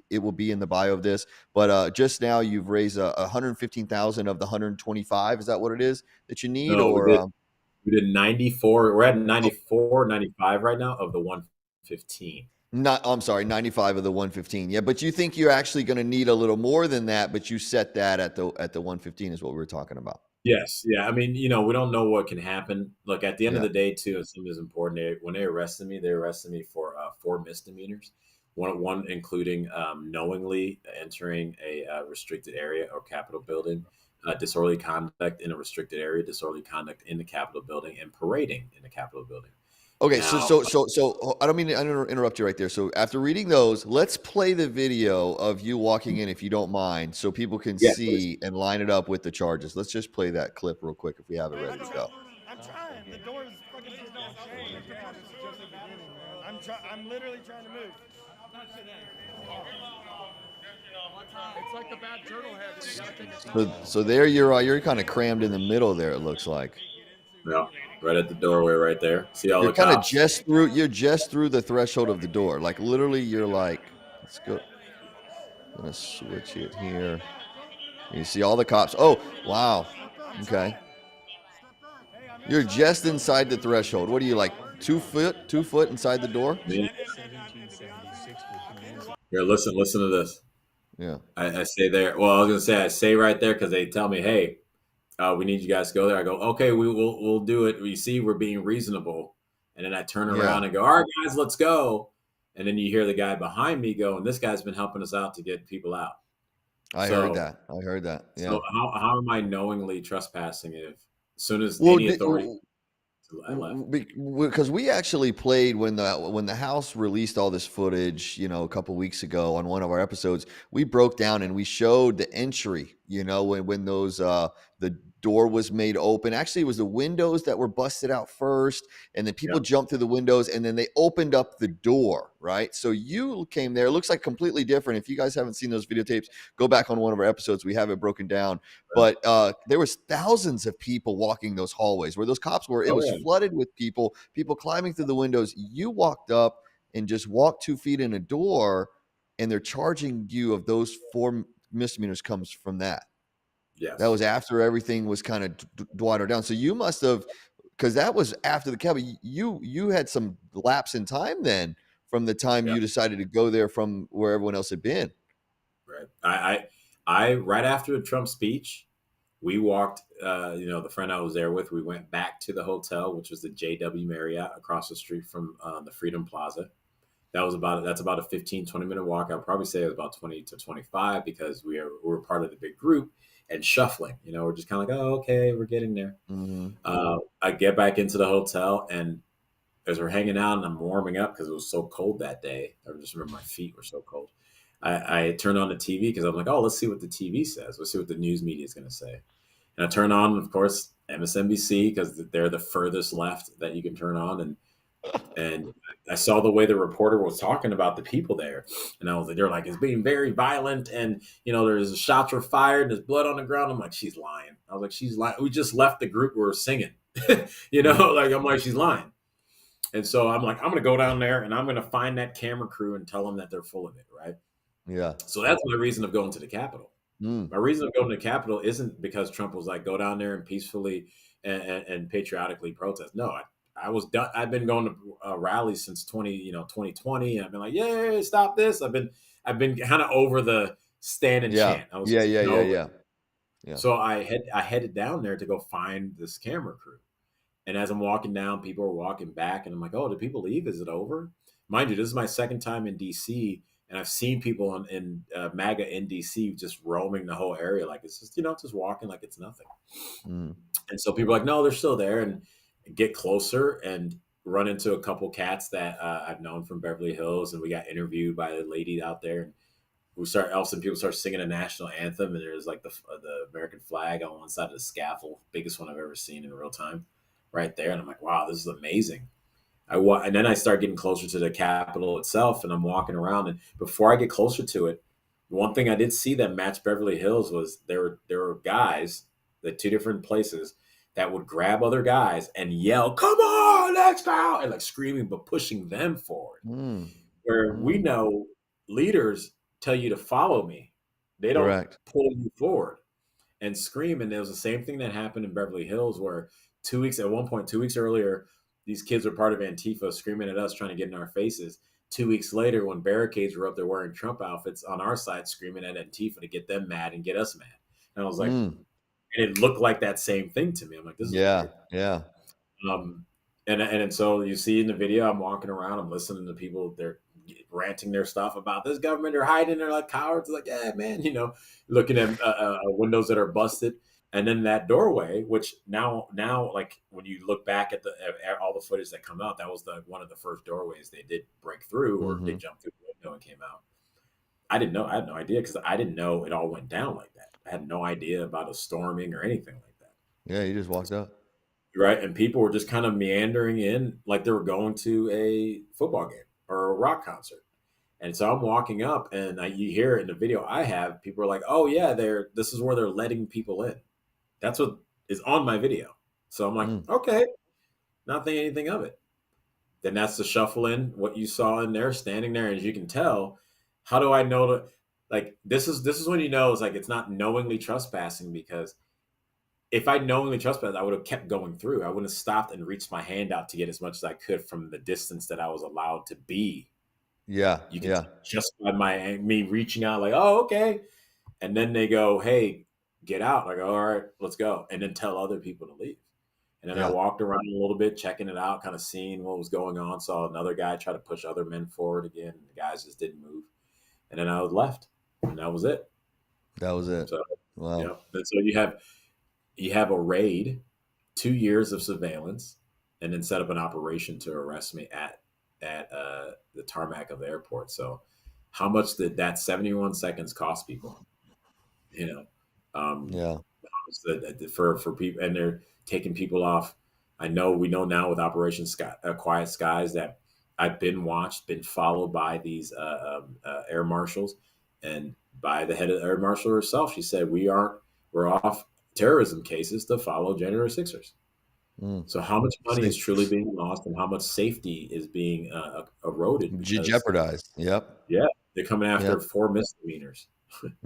it will be in the bio of this, but just now you've raised 115,000 of the 125. Is that what it is that you need? No, we did 94. We're at 94, 95 right now of the 115. I'm sorry, 95 of the 115. Yeah, but you think you're actually going to need a little more than that, but you set that at the 115 is what we were talking about. Yes. Yeah. I mean, we don't know what can happen. Look, at the end of the day, too, and something is important. When they arrested me for 4 misdemeanors. One including knowingly entering a restricted area or Capitol building, disorderly conduct in a restricted area, disorderly conduct in the Capitol building, and parading in the Capitol building. Okay, now, so I don't mean to interrupt you right there. So after reading those, let's play the video of you walking in, if you don't mind, so people can see and line it up with the charges. Let's just play that clip real quick if we have it ready to go. I'm trying. The door is fucking just not saying. Yeah, this is just the beginning, man. I'm literally trying to move. It's like the bad turtle head. You gotta take it. So there you're kind of crammed in the middle there. It looks like. Yeah, right at the doorway, right there. See all you're the cops. You're just through the threshold of the door. Like literally, you're like, let's go. I'm gonna switch it here. You see all the cops. Oh, wow. Okay. You're just inside the threshold. What are you, like 2 foot inside the door? Here, listen to this. Yeah. I say there. Well, I was gonna say I say right there because they tell me, hey, we need you guys to go there. I go, okay, we'll do it. We see we're being reasonable, and then I turn around and go, all right, guys, let's go. And then you hear the guy behind me go, and this guy's been helping us out to get people out. I heard that. Yeah. So how am I knowingly trespassing if as soon as any authority? Because we actually played when the House released all this footage, a couple weeks ago on one of our episodes, we broke down and we showed the entry, you know, when those the door was made open. Actually, it was the windows that were busted out first, and then people jumped through the windows, and then they opened up the door, right? So you came there. It looks like completely different. If you guys haven't seen those videotapes, go back on one of our episodes. We have it broken down. But there was thousands of people walking those hallways where those cops were. It Oh was yeah. flooded with people climbing through the windows. You walked up and just walked 2 feet in a door, and they're charging you of those 4 misdemeanors comes from that. Yes. That was after everything was kind of watered down. So you must have, because that was after the cab. You had some lapse in time then from the time Yeah. you decided to go there from where everyone else had been. Right. I right after the Trump speech, we walked. The friend I was there with, we went back to the hotel, which was the JW Marriott across the street from the Freedom Plaza. That's about a 15-20 minute walk. I'd probably say it was about 20 to 25 because we were part of the big group and shuffling. We're just kind of like, oh, okay, we're getting there. I get back into the hotel, and as we're hanging out and I'm warming up because it was so cold that day, I just remember my feet were so cold. I turned on the TV because I'm like, oh, let's see what the TV says. Let's see what the news media is going to say. And I turn on, of course, MSNBC because they're the furthest left that you can turn on. And I saw the way the reporter was talking about the people there. And I was like, they're like, it's being very violent. And, there's shots were fired and there's blood on the ground. I'm like, she's lying. I was like, she's lying. We just left the group. We were singing, I'm like, she's lying. And so I'm like, I'm going to go down there and I'm going to find that camera crew and tell them that they're full of it. Right. Yeah. So that's my reason of going to the Capitol. My reason of going to the Capitol isn't because Trump was like, go down there and peacefully and patriotically protest. No, I was done. I've been going to rallies since 2020. And I've been like, yay, stop this. I've been kind of over the stand and chant. I was Yeah. So I headed down there to go find this camera crew. And as I'm walking down, people are walking back, and I'm like, oh, did people leave? Is it over? Mind you, this is my second time in DC. And I've seen people in MAGA in DC just roaming the whole area. Like it's just, just walking like it's nothing. And so people are like, no, they're still there, and get closer and run into a couple cats that I've known from Beverly Hills. And we got interviewed by a lady out there. And all of a sudden people start singing a national anthem. And there's like the American flag on one side of the scaffold, biggest one I've ever seen in real time right there. And I'm like, wow, this is amazing. And then I start getting closer to the Capitol itself, and I'm walking around. And before I get closer to it, one thing I did see that matched Beverly Hills was there were guys at 2 different places that would grab other guys and yell, "Come on, let's go!" and like screaming, but pushing them forward. Where we know leaders tell you to follow me, they don't pull you forward and scream. And there was the same thing that happened in Beverly Hills, where 2 weeks earlier, these kids were part of Antifa screaming at us, trying to get in our faces. 2 weeks later, when barricades were up there wearing Trump outfits on our side, screaming at Antifa to get them mad and get us mad. And I was like, and it looked like that same thing to me. I'm like, this is weird. Yeah. And so you see in the video, I'm walking around, I'm listening to people, they're ranting their stuff about this government, they're hiding, they're like cowards. Like, yeah, man, looking at windows that are busted. And then that doorway, which now, like when you look back at all the footage that come out, that was one of the first doorways they did break through, or they jumped through the window and came out. I didn't know. I had no idea because I didn't know it all went down like that. I had no idea about a storming or anything like that. Yeah, you just walked up. Right. And people were just kind of meandering in like they were going to a football game or a rock concert. And so I'm walking up, and you hear in the video I have, people are like, oh, yeah, this is where they're letting people in. That's what is on my video. So I'm like, okay, not thinking anything of it. Then that's the shuffle in, what you saw in there, standing there. And as you can tell, how do I know this is when you know it's like it's not knowingly trespassing, because if I knowingly trespassed, I would have kept going through. I wouldn't have stopped and reached my hand out to get as much as I could from the distance that I was allowed to be. Yeah. You can just by me reaching out like, oh, okay. And then they go, hey, get out. I go, all right, let's go. And then tell other people to leave. And then I walked around a little bit, checking it out, kind of seeing what was going on. Saw another guy try to push other men forward again. And the guys just didn't move. And then I was left. And that was it. That was it. So, wow. And so you have a raid, 2 years of surveillance, and then set up an operation to arrest me at the tarmac of the airport. So how much did that 71 seconds cost people? Yeah. For people, and they're taking people off. We know now with Operation Quiet Skies that I've been followed by these air marshals, and by the head of the air marshal herself. She said we're off terrorism cases to follow January 6ers. Mm. So how much money See, is truly being lost, and how much safety is being eroded because jeopardized. Yep. yeah, they're coming after Yep. 4 misdemeanors.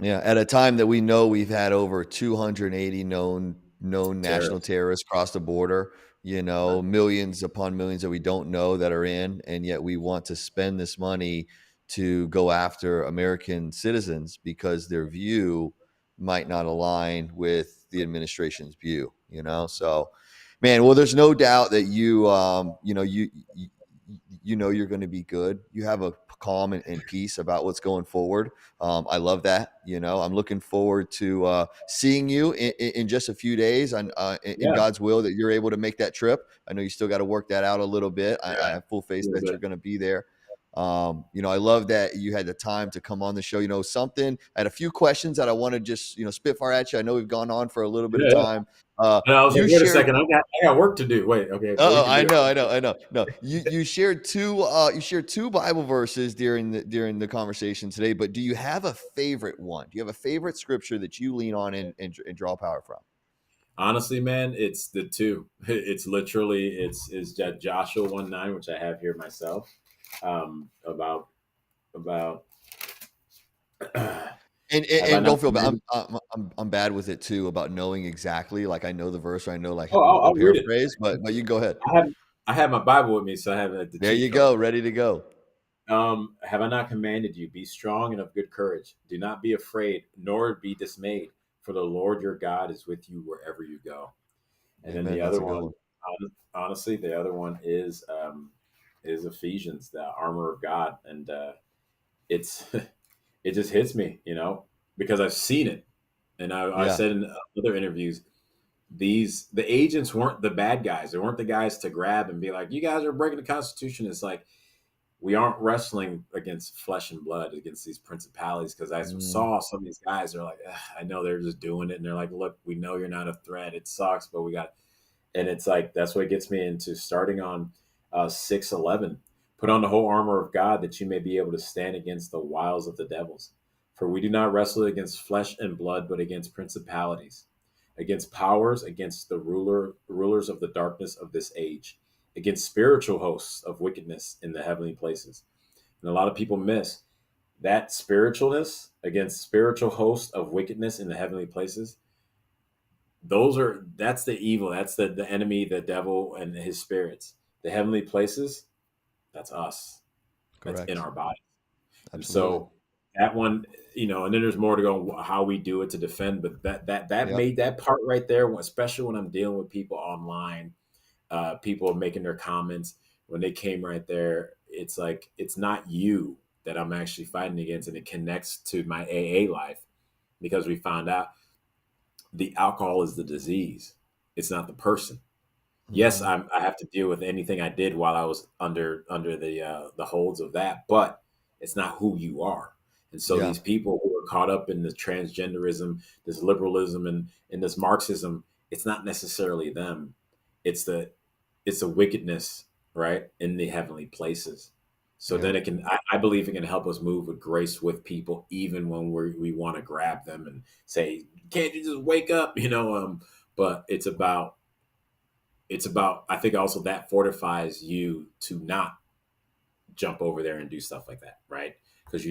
Yeah, at a time that we know we've had over 280 known national Terrorists. terrorists cross the border, Right. millions upon millions that we don't know that are in, and yet we want to spend this money to go after American citizens because their view might not align with the administration's view. So, man, well, there's no doubt that you you're going to be good. You have a calm and peace about what's going forward. I love that. I'm looking forward to seeing you in just a few days. In Yeah, God's will, that you're able to make that trip. I know you still got to work that out a little bit. I yeah, have full a faith little that you're bit. going to be there. I love that you had the time to come on the show. Something. I had a few questions that I want to just spitfire at you. I know we've gone on for a little bit of Yeah, yeah. time. And I was like, You wait a shared. second, I got work to do. Wait, okay, but we Oh, can I do know, it. I know, I know. No, you shared two Bible verses during the conversation today. But do you have a favorite one? Do you have a favorite scripture that you lean on and draw power from? Honestly, man, it's the two. It's literally it's Joshua 1:9, which I have here myself. About have I And not don't feel bad. commanded? I'm bad with it too about knowing exactly. Like I know the verse, or I know like Oh, the I'll read it. paraphrase. But you go ahead. I have I have my Bible with me, so I have the There cheat you code. go, ready to go. Have I not commanded you? Be strong and of good courage. Do not be afraid, nor be dismayed, for the Lord your God is with you wherever you go. And then Amen. the That's other a good one, one. honestly, the other one is Ephesians, the armor of God, and it's it just hits me, because I've seen it, and I Yeah. said in other interviews, the agents weren't the bad guys. They weren't the guys to grab and be like, "You guys are breaking the Constitution." It's like we aren't wrestling against flesh and blood against these principalities, because I Mm, saw some of these guys are like, "Ugh, I know they're just doing it," and they're like, "Look, we know you're not a threat. It sucks, but we got." And it's like that's what gets me into starting on 6:11. Put on the whole armor of God that you may be able to stand against the wiles of the devils. For we do not wrestle against flesh and blood, but against principalities, against powers, against the rulers of the darkness of this age, against spiritual hosts of wickedness in the heavenly places. And a lot of people miss that spiritualness against spiritual hosts of wickedness in the heavenly places. That's the evil. That's the enemy, the devil and his spirits. The heavenly places, that's us. That's in correct. our body. And Absolutely. so that one, and then there's more to go on how we do it to defend. But that Yep. made that part right there, especially when I'm dealing with people online, people making their comments when they came right there. It's like it's not you that I'm actually fighting against, and it connects to my AA life because we found out the alcohol is the disease. It's not the person. Yes, Hmm. I have to deal with anything I did while I was under the holds of that, but it's not who you are. And so Yeah. these people who are caught up in the transgenderism, this liberalism, and this Marxism, it's not necessarily them. It's the wickedness, right, in the heavenly places. So Yep. then I believe it can help us move with grace with people, even when we want to grab them and say, "Can't you just wake up?" But it's about I think also that fortifies you to not jump over there and do stuff like that, right? Because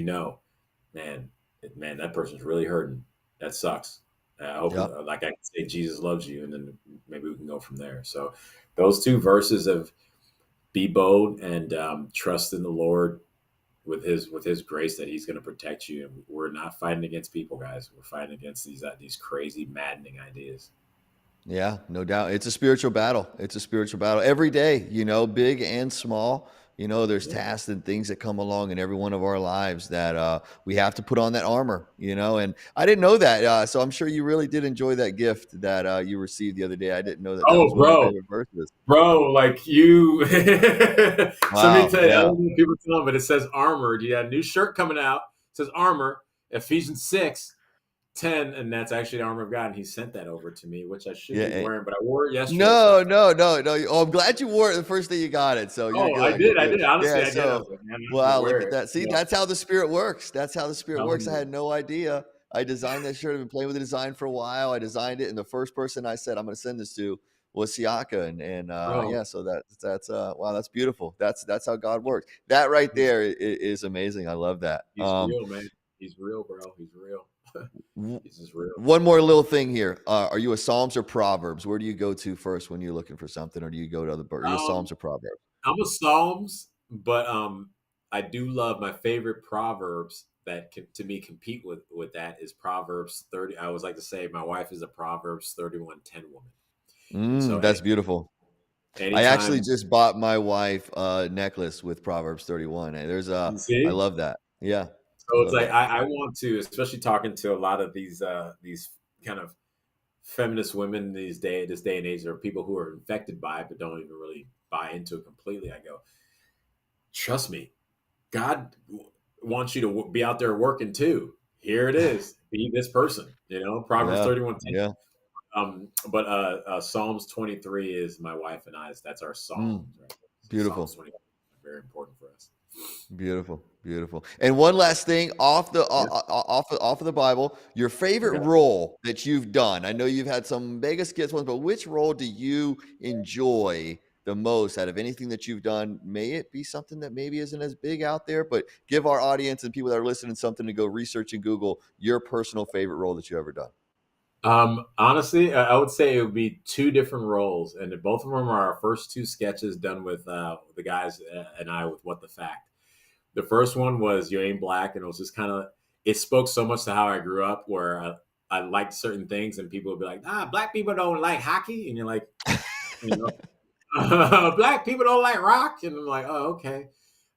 man, man, that person's really hurting. That sucks. I hope, Yep. like I can say, Jesus loves you, and then maybe we can go from there. So, those two verses of be bold and trust in the Lord with His grace that He's going to protect you. And we're not fighting against people, guys. We're fighting against these crazy, maddening ideas. Yeah, no doubt. It's a spiritual battle. It's a spiritual battle every day, big and small. There's Yeah. tasks and things that come along in every one of our lives that we have to put on that armor. And I didn't know that. So I'm sure you really did enjoy that gift that you received the other day. I didn't know that that was Oh, one of your bro, favorite verses. bro, like you. So many Wow. times, I Yeah. don't know if people tell them, but it says armored. You got a new shirt coming out. It says armor, Ephesians 6. 10, and that's actually the armor of God. And he sent that over to me, which I should Yeah. be wearing, but I wore it yesterday. No, So. no, no, no. Oh, I'm glad you wore it the first day you got it. So you're Oh, I good. You're did. I good. did. Honestly, Yeah. I did. I So, was like, man, I'm gonna wow, look wear at it. that. See, that's how the spirit works. That's how the spirit Telling works. I you. had no idea. I designed that shirt. I've been playing with the design for a while. I designed it, and the first person I said I'm going to send this to was Siaka, and Oh, yeah. So that's wow, that's beautiful. That's how God works. That right there is amazing. I love that. he's real, man. He's real, bro. He's real. W- He's just real. One more little thing here. Are you a Psalms or Proverbs? Where do you go to first when you're looking for something, or do you go to other? Are you a Um, Psalms or Proverbs? I'm a Psalms, but I do love my favorite proverbs that can, to me, compete with that is Proverbs 30. I always like to say my wife is a Proverbs 31:10 woman, and so That's beautiful. I actually anytime just bought my wife a necklace with Proverbs 31. And you I see. love that. Yeah, I So it's love like that. I want to, especially talking to a lot of these kind of feminist women this day and age, or people who are infected by it but don't even really buy into it completely. I go, trust me, God wants you to be out there working too. Here it is. Be this person. Proverbs Yeah, 31:10. yeah. But Psalms 23 is my wife and I's. That's our Mm, psalms. Right? So Psalms beautiful. 23 is very important for us. Beautiful, beautiful. And one last thing off the Yeah. off of the Bible, your favorite Okay. role that you've done. I know you've had some mega skits ones, but which role do you enjoy the most out of anything that you've done? May it be something that maybe isn't as big out there, but give our audience and people that are listening something to go research and Google your personal favorite role that you ever done. Honestly, I would say it would be two different roles, and both of them are our first two sketches done with the guys and I with What the Fact. The first one was You Ain't Black, and it was just kind of, it spoke so much to how I grew up, where I liked certain things, and people would be like, black people don't like hockey, and you're like, you know, black people don't like rock, and I'm like, oh, okay.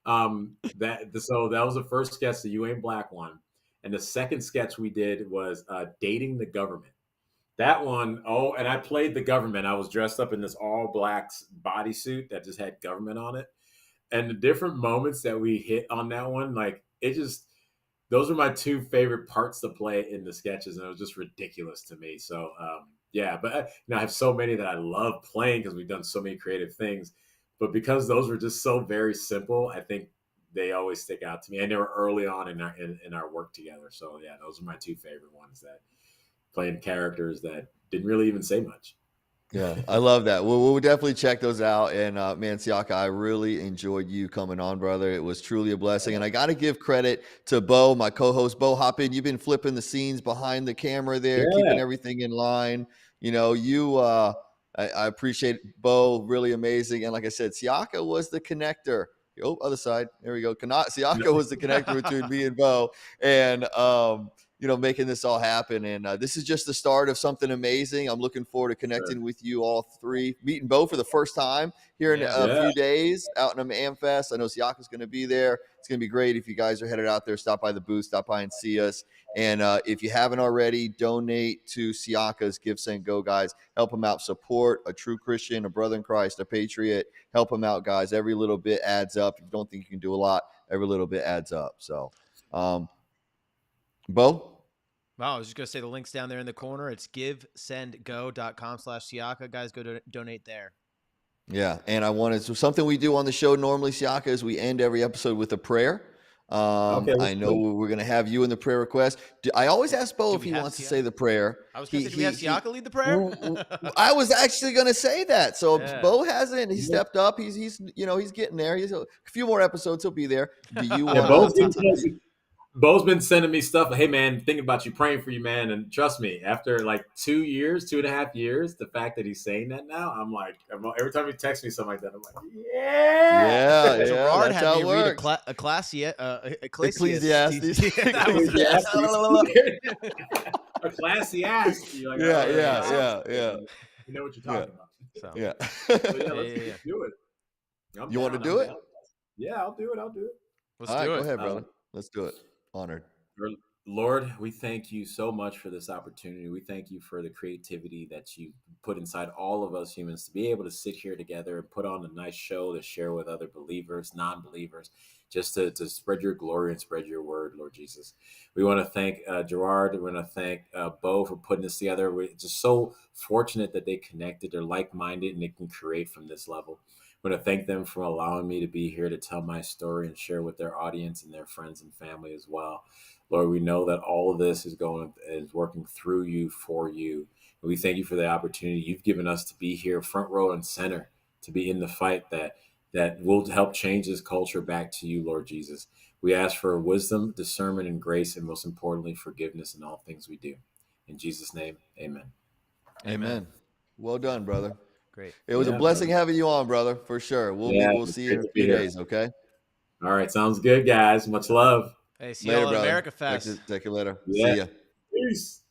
So that was the first sketch, the You Ain't Black one, and the second sketch we did was dating the government. That one, oh, and I played the government. I was dressed up in this all black bodysuit that just had government on it. And the different moments that we hit on that one, like it just, those are my two favorite parts to play in the sketches. And it was just ridiculous to me. So, yeah, but I have so many that I love playing because we've done so many creative things. But because those were just so very simple, I think they always stick out to me. And they were early on in our work together. So, yeah, those are my two favorite ones, that playing characters that didn't really even say much. Yeah, I love that. We'll definitely check those out. And man, Siaka, I really enjoyed you coming on, brother. It was truly a blessing. And I got to give credit to Bo, my co-host. Bo, hop in. You've been flipping the scenes behind the camera there, keeping Yeah. everything in line. I appreciate it, Bo. Really amazing. And like I said, Siaka was the connector. Oh, other side. There we go. Siaka was the connector between me and Bo. And making this all happen. And this is just the start of something amazing. I'm looking forward to connecting with you all three, meeting Bo for the first time here in a Yeah. few days out in AmFest. I know Siaka's going to be there. It's going to be great. If you guys are headed out there, stop by the booth, stop by and see us. And if you haven't already, donate to Siaka's Give, Send, Go, guys. Help him out. Support a true Christian, a brother in Christ, a patriot. Help him out, guys. Every little bit adds up. If you don't think you can do a lot, every little bit adds up. So, Bo? Wow, I was just going to say the link's down there in the corner. It's givesendgo.com/Siaka. Guys, go donate there. Yeah, and I wanted something we do on the show normally, Siaka, is we end every episode with a prayer. Okay. I know we're going to have you in the prayer request. I always ask Bo if he wants to Siaka? say the prayer. I was going to say, do we have Siaka lead the prayer? I was actually going to say that. So Yeah. Bo hasn't. He stepped up. He's getting there. He's a few more episodes. He'll be there. Do you want to? Bo's been sending me stuff. Hey, man, thinking about you, praying for you, man. And trust me, after like 2.5 years, the fact that he's saying that now, I'm like, every time he texts me something like that, I'm like, yeah. Gerard that's had how me it read works. Ecclesiastes. A classy ass. You're like, Yeah. You know what you're talking about. So. Yeah. So, let's do it. You want to do it? Yeah, I'll do it. Let's All right, do it. go ahead, brother. Let's do it. Honored. Lord, we thank you so much for this opportunity. We thank you for the creativity that you put inside all of us humans to be able to sit here together and put on a nice show to share with other believers, non-believers, just to spread your glory and spread your word, Lord Jesus. We want to thank Gerard. We want to thank Bo for putting this together. We're just so fortunate that they connected. They're like-minded and they can create from this level. I want to thank them for allowing me to be here to tell my story and share with their audience and their friends and family as well. Lord, we know that all of this is working through you, for you. And we thank you for the opportunity you've given us to be here, front row and center, to be in the fight that will help change this culture back to you, Lord Jesus. We ask for wisdom, discernment, and grace, and most importantly, forgiveness in all things we do. In Jesus' name, amen. Amen. Well done, brother. Great. It was a blessing having you on, brother, for sure. We'll it's see you great in to a be few here. days, okay? All right, sounds good, guys. Much love. Hey, see Later, y'all at brother. America Fest. Talk to you later. Yeah. See ya. Peace.